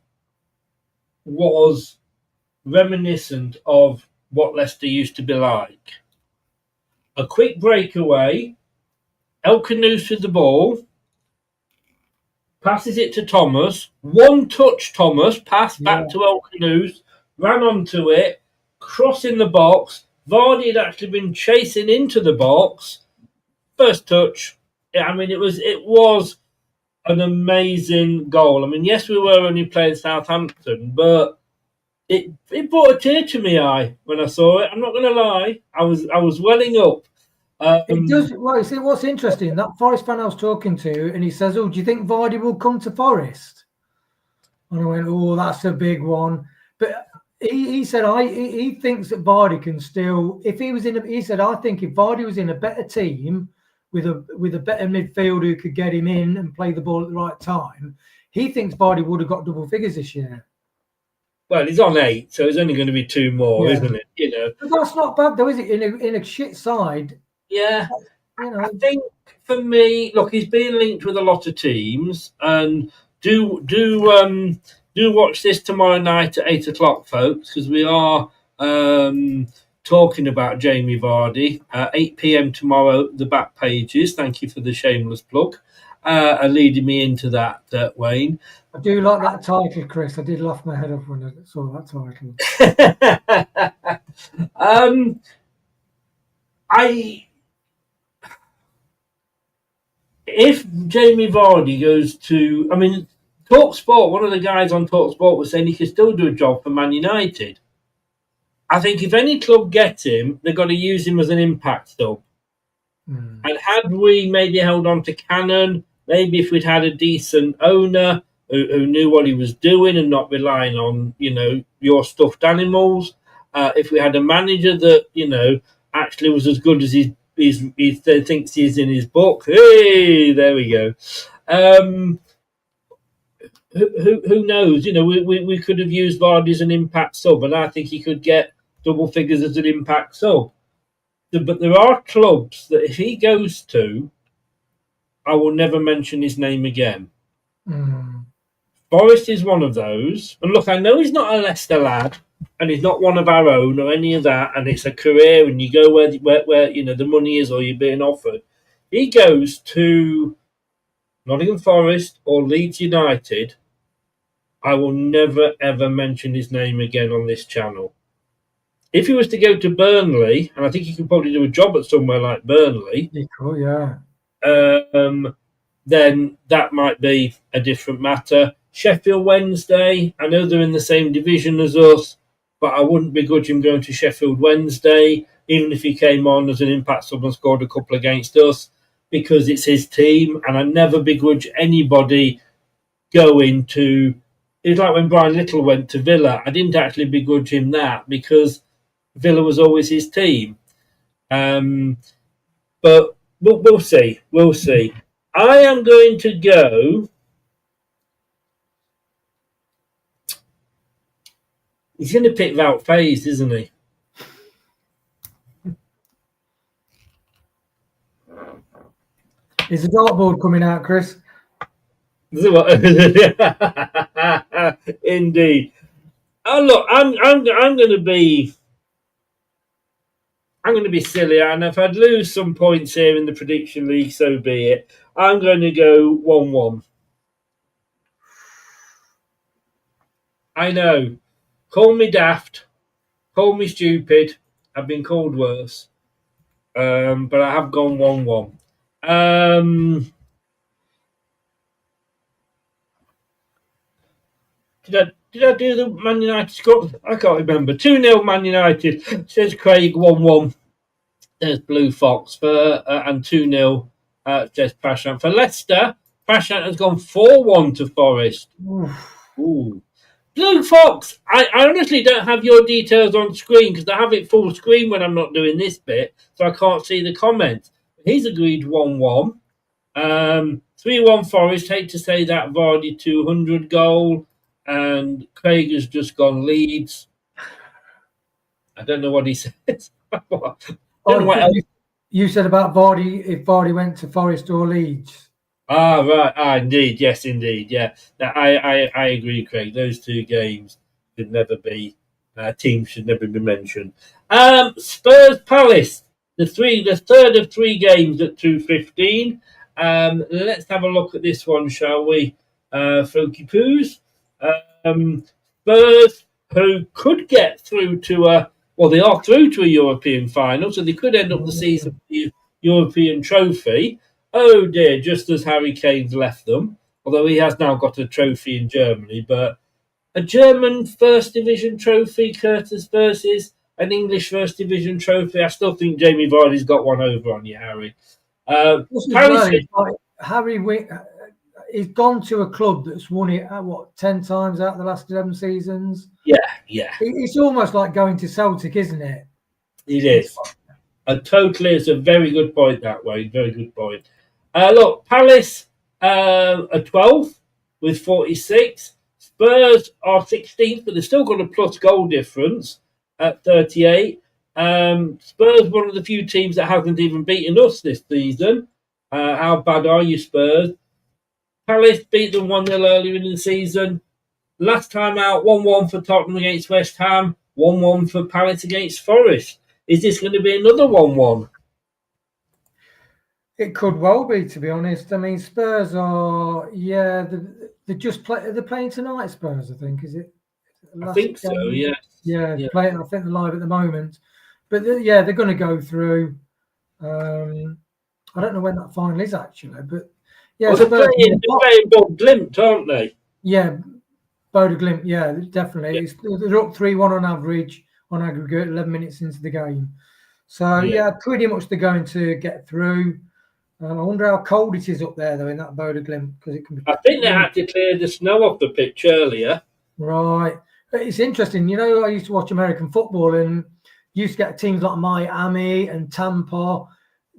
was reminiscent of what Leicester used to be like. A quick breakaway, El Canoes with the ball, passes it to Thomas, one touch Thomas, pass back to El Canoes, ran onto it, crossing the box. Vardy had actually been chasing into the box. First touch. I mean, it was an amazing goal. I mean, yes, we were only playing Southampton, but it brought a tear to my eye when I saw it. I'm not going to lie. I was welling up. It does. Well, you see, what's interesting, that Forest fan I was talking to, and he says, "Oh, do you think Vardy will come to Forest?" And I went, "Oh, that's a big one." But he said, he thinks that Vardy can still, if he was he said, I think if Vardy was in a better team with a better midfielder who could get him in and play the ball at the right time, he thinks Vardy would have got double figures this year. Well, he's on 8, so there's only going to be 2 more, isn't it? You know, but that's not bad, though, is it? In a shit side. Yeah, you know. I think for me, look, he's being linked with a lot of teams, and do watch this tomorrow night at 8:00, folks, because we are talking about Jamie Vardy. 8 p.m. tomorrow, the back pages. Thank you for the shameless plug. Are leading me into that, Wayne. I do like that title, Chris. I did laugh my head off when I saw that title. If Jamie Vardy goes to, I mean, TalkSport, one of the guys on TalkSport was saying he could still do a job for Man United. I think if any club get him, they've got to use him as an impact sub. And had we maybe held on to Cannon, maybe if we'd had a decent owner who knew what he was doing and not relying on, your stuffed animals, if we had a manager that, actually was as good as he thinks he's in his book. Hey, there we go. Who knows? We could have used Vardy as an impact sub, and I think he could get double figures as an impact sub. But there are clubs that if he goes to, I will never mention his name again. Forest is one of those. And look, I know he's not a Leicester lad, and he's not one of our own or any of that, and it's a career, and you go where the money is or you're being offered. He goes to Nottingham Forest or Leeds United, I will never, ever mention his name again on this channel. If he was to go to Burnley, and I think he could probably do a job at somewhere like Burnley, then that might be a different matter. Sheffield Wednesday, I know they're in the same division as us, but I wouldn't begrudge him going to Sheffield Wednesday, even if he came on as an impact sub and scored a couple against us, because it's his team, and I never begrudge anybody going to. It's like when Brian Little went to Villa. I didn't actually begrudge him that because Villa was always his team. But we'll see. We'll see. I am going to go. He's going to pick Wout Faes, isn't he? Is the dartboard coming out, Chris? Indeed. Oh look, I'm going to be. I'm going to be silly, and if I'd lose some points here in the prediction league, so be it. I'm going to go 1-1. I know. Call me daft. Call me stupid. I've been called worse. But I have gone 1-1. Did I do the Man United score? I can't remember. 2-0 Man United, says Craig. 1-1. There's Blue Fox and 2-0 says Prashant. For Leicester, Prashant has gone 4-1 to Forest. Ooh. Blue Fox, I honestly don't have your details on screen because I have it full screen when I'm not doing this bit, so I can't see the comments. He's agreed 1-1. 3-1 Forest. Hate to say that Vardy 200 goal. And Craig has just gone Leeds. I don't know what he says. You said about Vardy, if Vardy went to Forest or Leeds. Right. Indeed. Yes, indeed. Yeah. I agree, Craig. Those two games should never be, teams should never be mentioned. Spurs Palace, the third of 3 games at 2:15. Let's have a look at this one, shall we? Folky Poos. Spurs, who could get through to they are through to a European final, so they could end up the season with the European trophy. Oh dear, just as Harry Kane's left them, although he has now got a trophy in Germany, but a German First Division trophy, Curtis, versus an English First Division trophy. I still think Jamie Vardy's got one over on you, Harry. Harry, he's gone to a club that's won it 10 times out of the last 11 seasons. Yeah. It's almost like going to Celtic, isn't it? It is. Totally, it's a very good point that way. Very good point. Look, Palace are 12th with 46. Spurs are 16th, but they've still got a plus goal difference at 38. Spurs, one of the few teams that hasn't even beaten us this season. How bad are you, Spurs? Palace beat them 1-0 earlier in the season. Last time out, 1-1 for Tottenham against West Ham, 1-1 for Palace against Forest. Is this going to be another 1-1? It could well be, to be honest. I mean, Spurs are, they're playing tonight, Spurs, I think, is it? I think so, yeah. Yeah, playing, I think they're live at the moment. But they're going to go through. I don't know when that final is, actually, but yeah. They're playing Bob Glimt, aren't they? Yeah, Bodo Glimt, yeah, definitely. Yeah. They're up 3-1 on average, on aggregate, 11 minutes into the game. So, pretty much they're going to get through. I wonder how cold it is up there, though, in that Bodo Glimt, because it can be. I think they had to clear the snow off the pitch earlier. Right. It's interesting. You know, I used to watch American football and used to get teams like Miami and Tampa.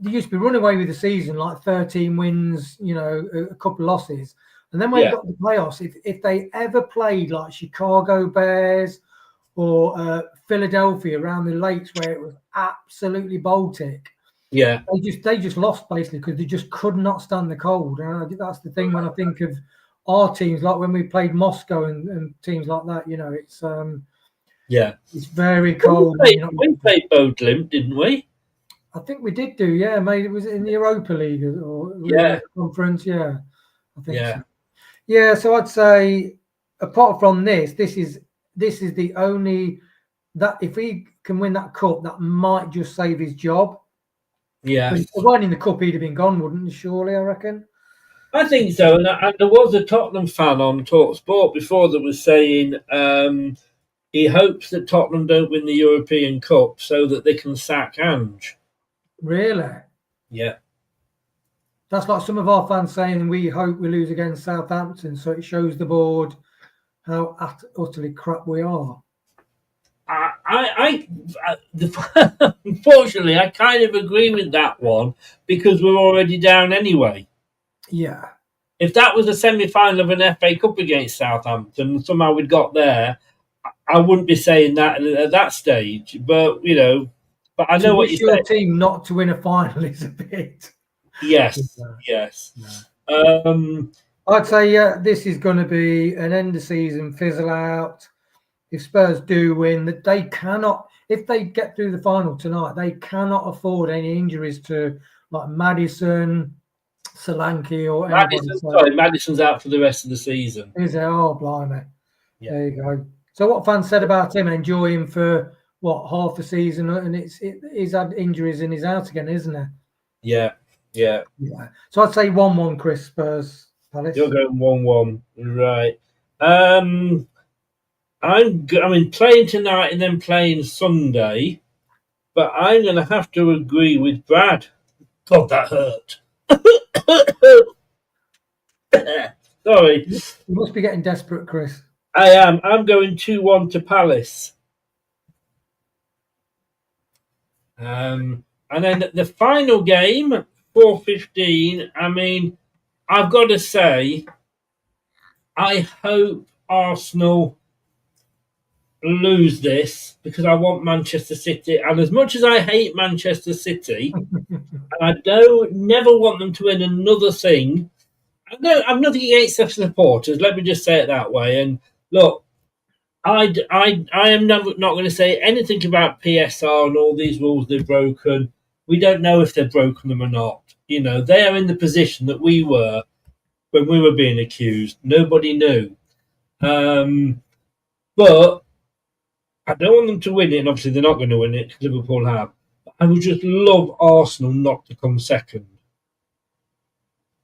They used to be running away with the season, like 13 wins, a couple of losses. And then when you got the playoffs, if they ever played like Chicago Bears or Philadelphia around the lakes where it was absolutely Baltic, they just lost basically because they just could not stand the cold. And that's the thing when I think of our teams, like when we played Moscow and teams like that. It's very cold. We played Bodo Glimt, didn't we? I think we did do. Yeah, maybe it was in the Europa League or conference. Yeah, I think so. Yeah, so I'd say apart from this is the only that if he can win that cup, that might just save his job. Yeah, but if he weren't in the cup, he'd have been gone, wouldn't he? Surely, I reckon. I think so. And there was a Tottenham fan on TalkSport before that was saying he hopes that Tottenham don't win the European Cup so that they can sack Ange. Really? Yeah. That's like some of our fans saying we hope we lose against Southampton, so it shows the board how utterly crap we are. Unfortunately, I kind of agree with that one because we're already down anyway. Yeah. If that was a semi-final of an FA Cup against Southampton, and somehow we'd got there, I wouldn't be saying that at that stage. But but I know what you your said. Team not to win a final is a bit. Yes, yes. I'd say this is going to be an end of season fizzle out. If Spurs do win, that they cannot. If they get through the final tonight, they cannot afford any injuries to like Maddison, Solanke, or anybody. Maddison's out for the rest of the season. Is it? Oh, blimey. Yeah. There you go. So what fans said about him, enjoy him for, half a season, and he's had injuries and he's out again, isn't he? Yeah. So I'd say 1-1, Chris, Spurs, Palace. You're going 1-1. Right. I'm playing tonight and then playing Sunday, but I'm going to have to agree with Brad. God, that hurt. Sorry. You must be getting desperate, Chris. I am. I'm going 2-1 to Palace. And then the final game, 4:15. I've got to say, I hope Arsenal lose this because I want Manchester City. And as much as I hate Manchester City, I never want them to win another thing. I'm nothing against the supporters. Let me just say it that way. And look, I am not going to say anything about PSR and all these rules they've broken. We don't know if they've broken them or not. They are in the position that we were when we were being accused. Nobody knew. But I don't want them to win it, and obviously they're not going to win it because Liverpool have. I would just love Arsenal not to come second.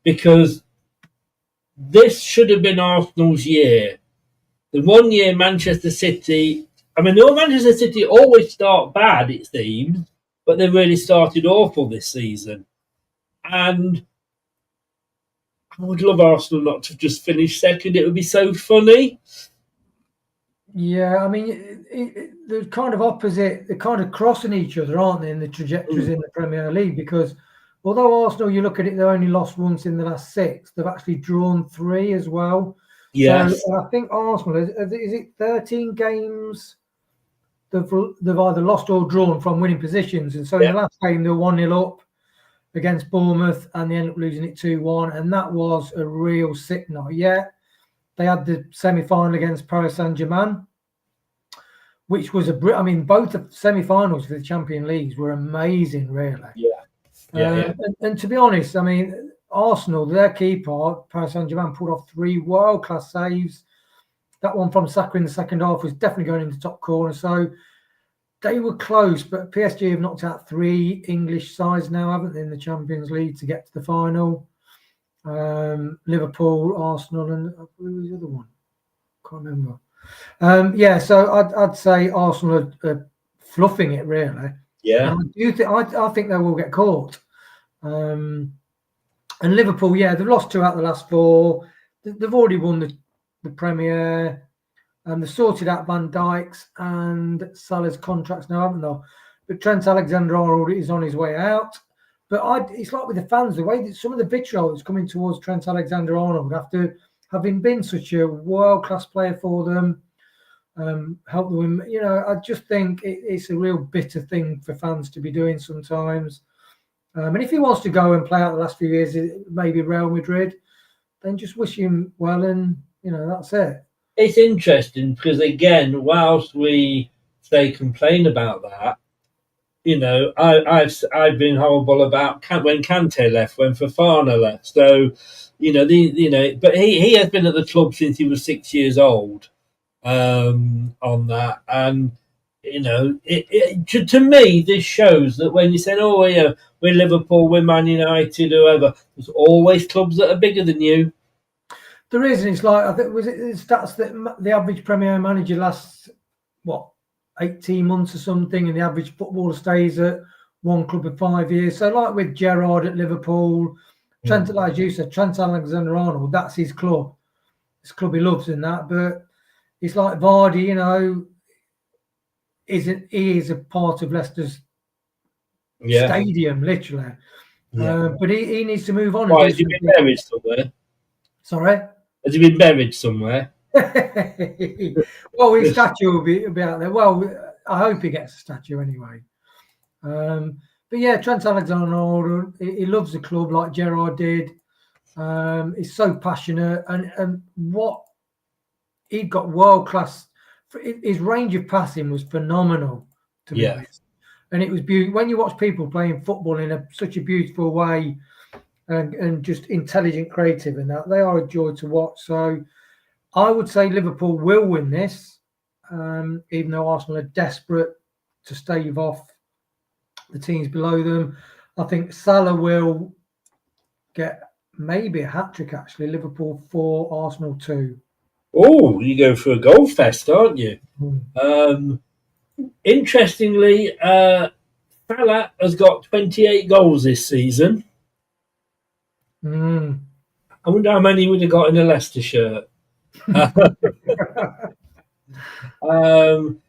Because this should have been Arsenal's year. The 1 year Manchester City... Manchester City always start bad, it seems, but they really started awful this season. And I would love Arsenal not to just finish second. It would be so funny. Yeah, they're kind of opposite. They're kind of crossing each other, aren't they, in the trajectories in the Premier League? Because although Arsenal, you look at it, they only lost once in the last 6. They've actually drawn 3 as well. Yes. So I think Arsenal, is it 13 games they've either lost or drawn from winning positions? And so in the last game, they were 1-0 up against Bournemouth and they ended up losing it 2-1. And that was a real sick night. Yeah. They had the semi-final against Paris Saint-Germain, which was both the semi-finals for the Champions Leagues were amazing, really. Yeah. And to be honest, Arsenal, their keeper, Paris Saint-Germain, pulled off 3 world-class saves. That one from Saka in the second half was definitely going into top corner. So they were close, but PSG have knocked out 3 English sides now, haven't they, in the Champions League to get to the final. Liverpool, Arsenal, and who was the other one? Can't remember. So I'd say Arsenal are fluffing it, really. Yeah. I think they will get caught. And Liverpool, they've lost 2 out of the last 4. They've already won the Premier. They've sorted out Van Dijk's and Salah's contracts now, haven't they? But Trent Alexander-Arnold is on his way out. But it's like with the fans, the way that some of the vitriol is coming towards Trent Alexander-Arnold after having been such a world-class player for them, help them. I just think it's a real bitter thing for fans to be doing sometimes. And if he wants to go and play out the last few years, maybe Real Madrid, then just wish him well, and that's it. It's interesting because again, whilst we complain about that, I've been horrible about when Kante left, when Fofana left. So, but he has been at the club since he was 6 years old. On that, and to me, this shows that when you say, we're Liverpool, we're Man United, whoever, there's always clubs that are bigger than you. There is, and it's like, I think, was it the stats that the average Premier manager lasts 18 months or something, and the average footballer stays at one club for 5 years. So like with Gerrard at Liverpool, Trent, like you said, Trent Alexander-Arnold, that's his club. His club he loves in that. But it's like Vardy, you know, he is a part of Leicester's stadium, literally. But he needs to move on. Why, has he been buried somewhere? Sorry? Has he been buried somewhere? Well, his statue will be out there. Well, I hope he gets a statue anyway. But yeah, Trent Alexander-Arnold, he loves the club like Gerrard did. He's so passionate, and what he got world class. His range of passing was phenomenal, to be honest. And it was beautiful when you watch people playing football in such a beautiful way, and just intelligent, creative, and that they are a joy to watch. So I would say Liverpool will win this, even though Arsenal are desperate to stave off the teams below them. I think Salah will get maybe a hat-trick, actually. Liverpool 4, Arsenal 2. Oh, you go for a goal fest, aren't you? Interestingly, Salah has got 28 goals this season. I wonder how many he would have got in a Leicester shirt.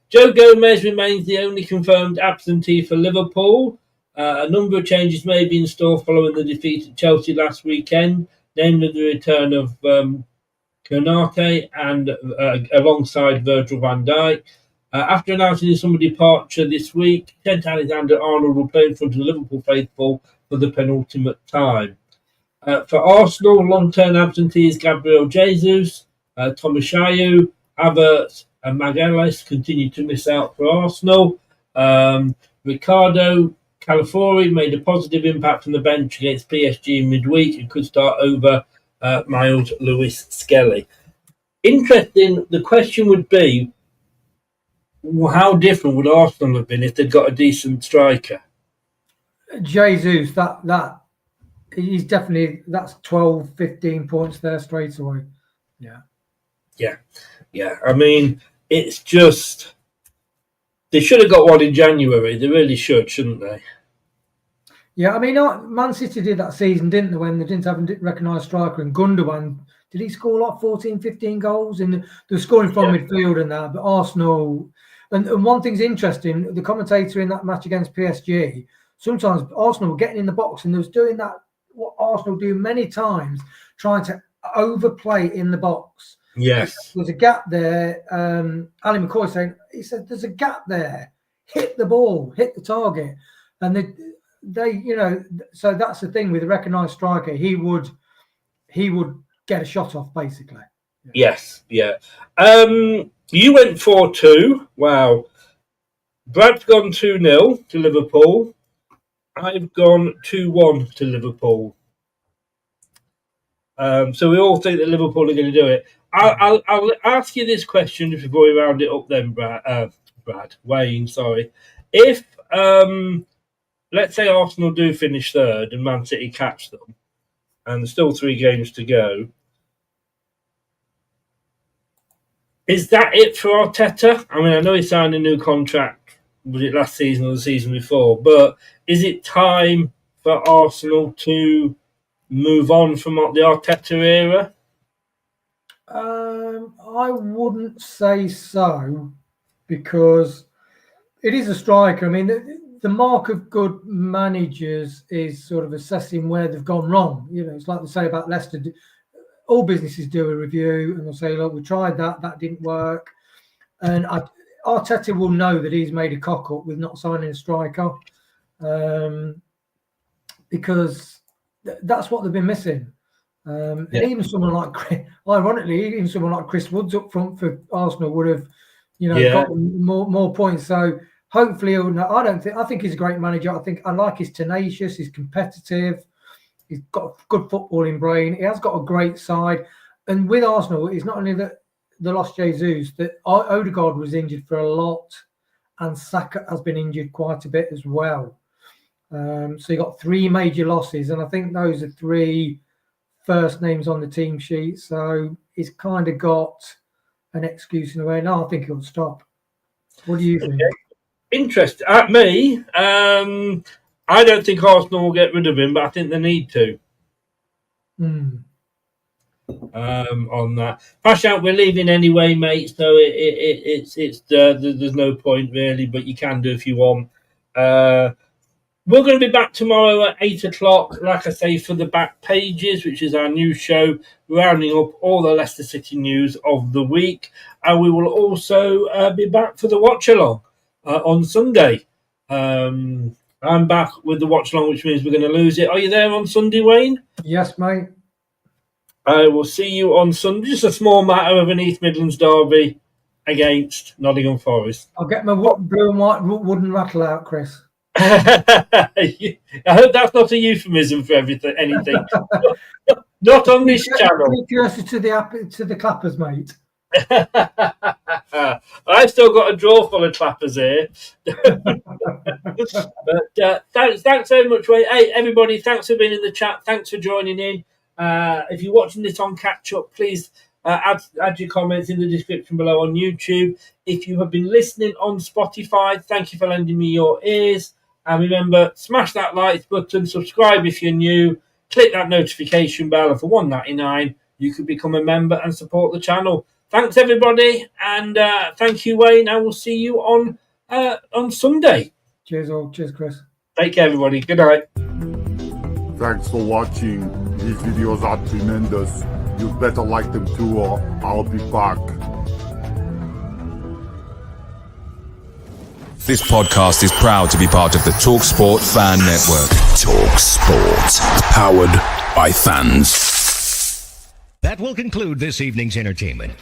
Joe Gomez remains the only confirmed absentee for Liverpool. A number of changes may be in store following the defeat at Chelsea last weekend, namely the return of Konate and alongside Virgil van Dijk. After announcing his summer departure this week, Trent Alexander-Arnold will play in front of the Liverpool faithful for the penultimate time. For Arsenal, long-term absentees Gabriel Jesus, Tomashayu, Havertz and Magalhaes continue to miss out for Arsenal. Ricardo Calafori made a positive impact from the bench against PSG in midweek and could start over Miles Lewis Skelly. Interesting, the question would be, how different would Arsenal have been if they'd got a decent striker? Jesus, that he's definitely, that's 12, 15 points there straight away. Yeah. I mean, it's just, they should have got one in January. They really should, shouldn't they? Yeah, I mean, Man City did that season, didn't they, when they didn't have a recognised striker, and Gundogan, did he score like 14, 15 goals? And they were scoring from midfield and that, but Arsenal, and one thing's interesting, the commentator in that match against PSG, sometimes Arsenal were getting in the box and they was doing that, what Arsenal do many times, trying to overplay in the box. Yes. There's a gap there. Ali McCoy saying, he said, there's a gap there. Hit the ball, hit the target. And they, you know, so that's the thing with a recognised striker. He would get a shot off, basically. Yes, yeah. You went 4-2. Wow. Brad's gone 2-0 to Liverpool. I've gone 2-1 to Liverpool. So we all think that Liverpool are going to do it. I'll ask you this question before we round it up then, Wayne, sorry. If, let's say Arsenal do finish third and Man City catch them, and there's still 3 games to go, is that it for Arteta? I mean, I know he signed a new contract, was it last season or the season before, but is it time for Arsenal to move on from the Arteta era? I wouldn't say so, because it is a striker. I mean, the mark of good managers is sort of assessing where they've gone wrong. You know, it's like they say about Leicester. All businesses do a review and they'll say, look, we tried that didn't work. And Arteta will know that he's made a cock-up with not signing a striker, because that's what they've been missing. And even someone like, ironically, even someone like Chris Woods up front for Arsenal would have, you know, got more points. So hopefully, I think he's a great manager. I like he's tenacious, he's competitive, he's got a good footballing brain. He has got a great side. And with Arsenal, it's not only that they lost Jesus, that Odegaard was injured for a lot, and Saka has been injured quite a bit as well. So you got 3 major losses, and I think those are 3 first names on the team sheet. So he's kind of got an excuse in a way. No, I think he'll stop. What do you think? Interesting. At me, I don't think Arsenal will get rid of him, but I think they need to. On that. Pass out, we're leaving anyway, mate, so there's no point really, but you can do if you want. We're going to be back tomorrow at 8 o'clock, like I say, for the Back Pages, which is our new show, rounding up all the Leicester City news of the week. And we will also be back for the watch-along on Sunday. I'm back with the watch-along, which means we're going to lose it. Are you there on Sunday, Wayne? Yes, mate. I will see you on Sunday. Just a small matter of an East Midlands derby against Nottingham Forest. I'll get my blue and white wooden rattle out, Chris. I hope that's not a euphemism for anything. Not on this channel. Closer to the clappers, mate. I've still got a drawer full of clappers here. But thanks very much, Wayne. Hey, everybody, thanks for being in the chat. Thanks for joining in. If you're watching this on catch up, please add your comments in the description below on YouTube. If you have been listening on Spotify, thank you for lending me your ears. And remember, smash that like button, subscribe if you're new, click that notification bell, and for $1.99 you could become a member and support the channel. Thanks, everybody, and thank you, Wayne. I will see you on Sunday. Cheers, all. Cheers, Chris. Take care, everybody. Good night. Thanks for watching. These videos are tremendous. You better like them too, or I'll be back. This podcast is proud to be part of the TalkSport Fan Network. TalkSport. Powered by fans. That will conclude this evening's entertainment.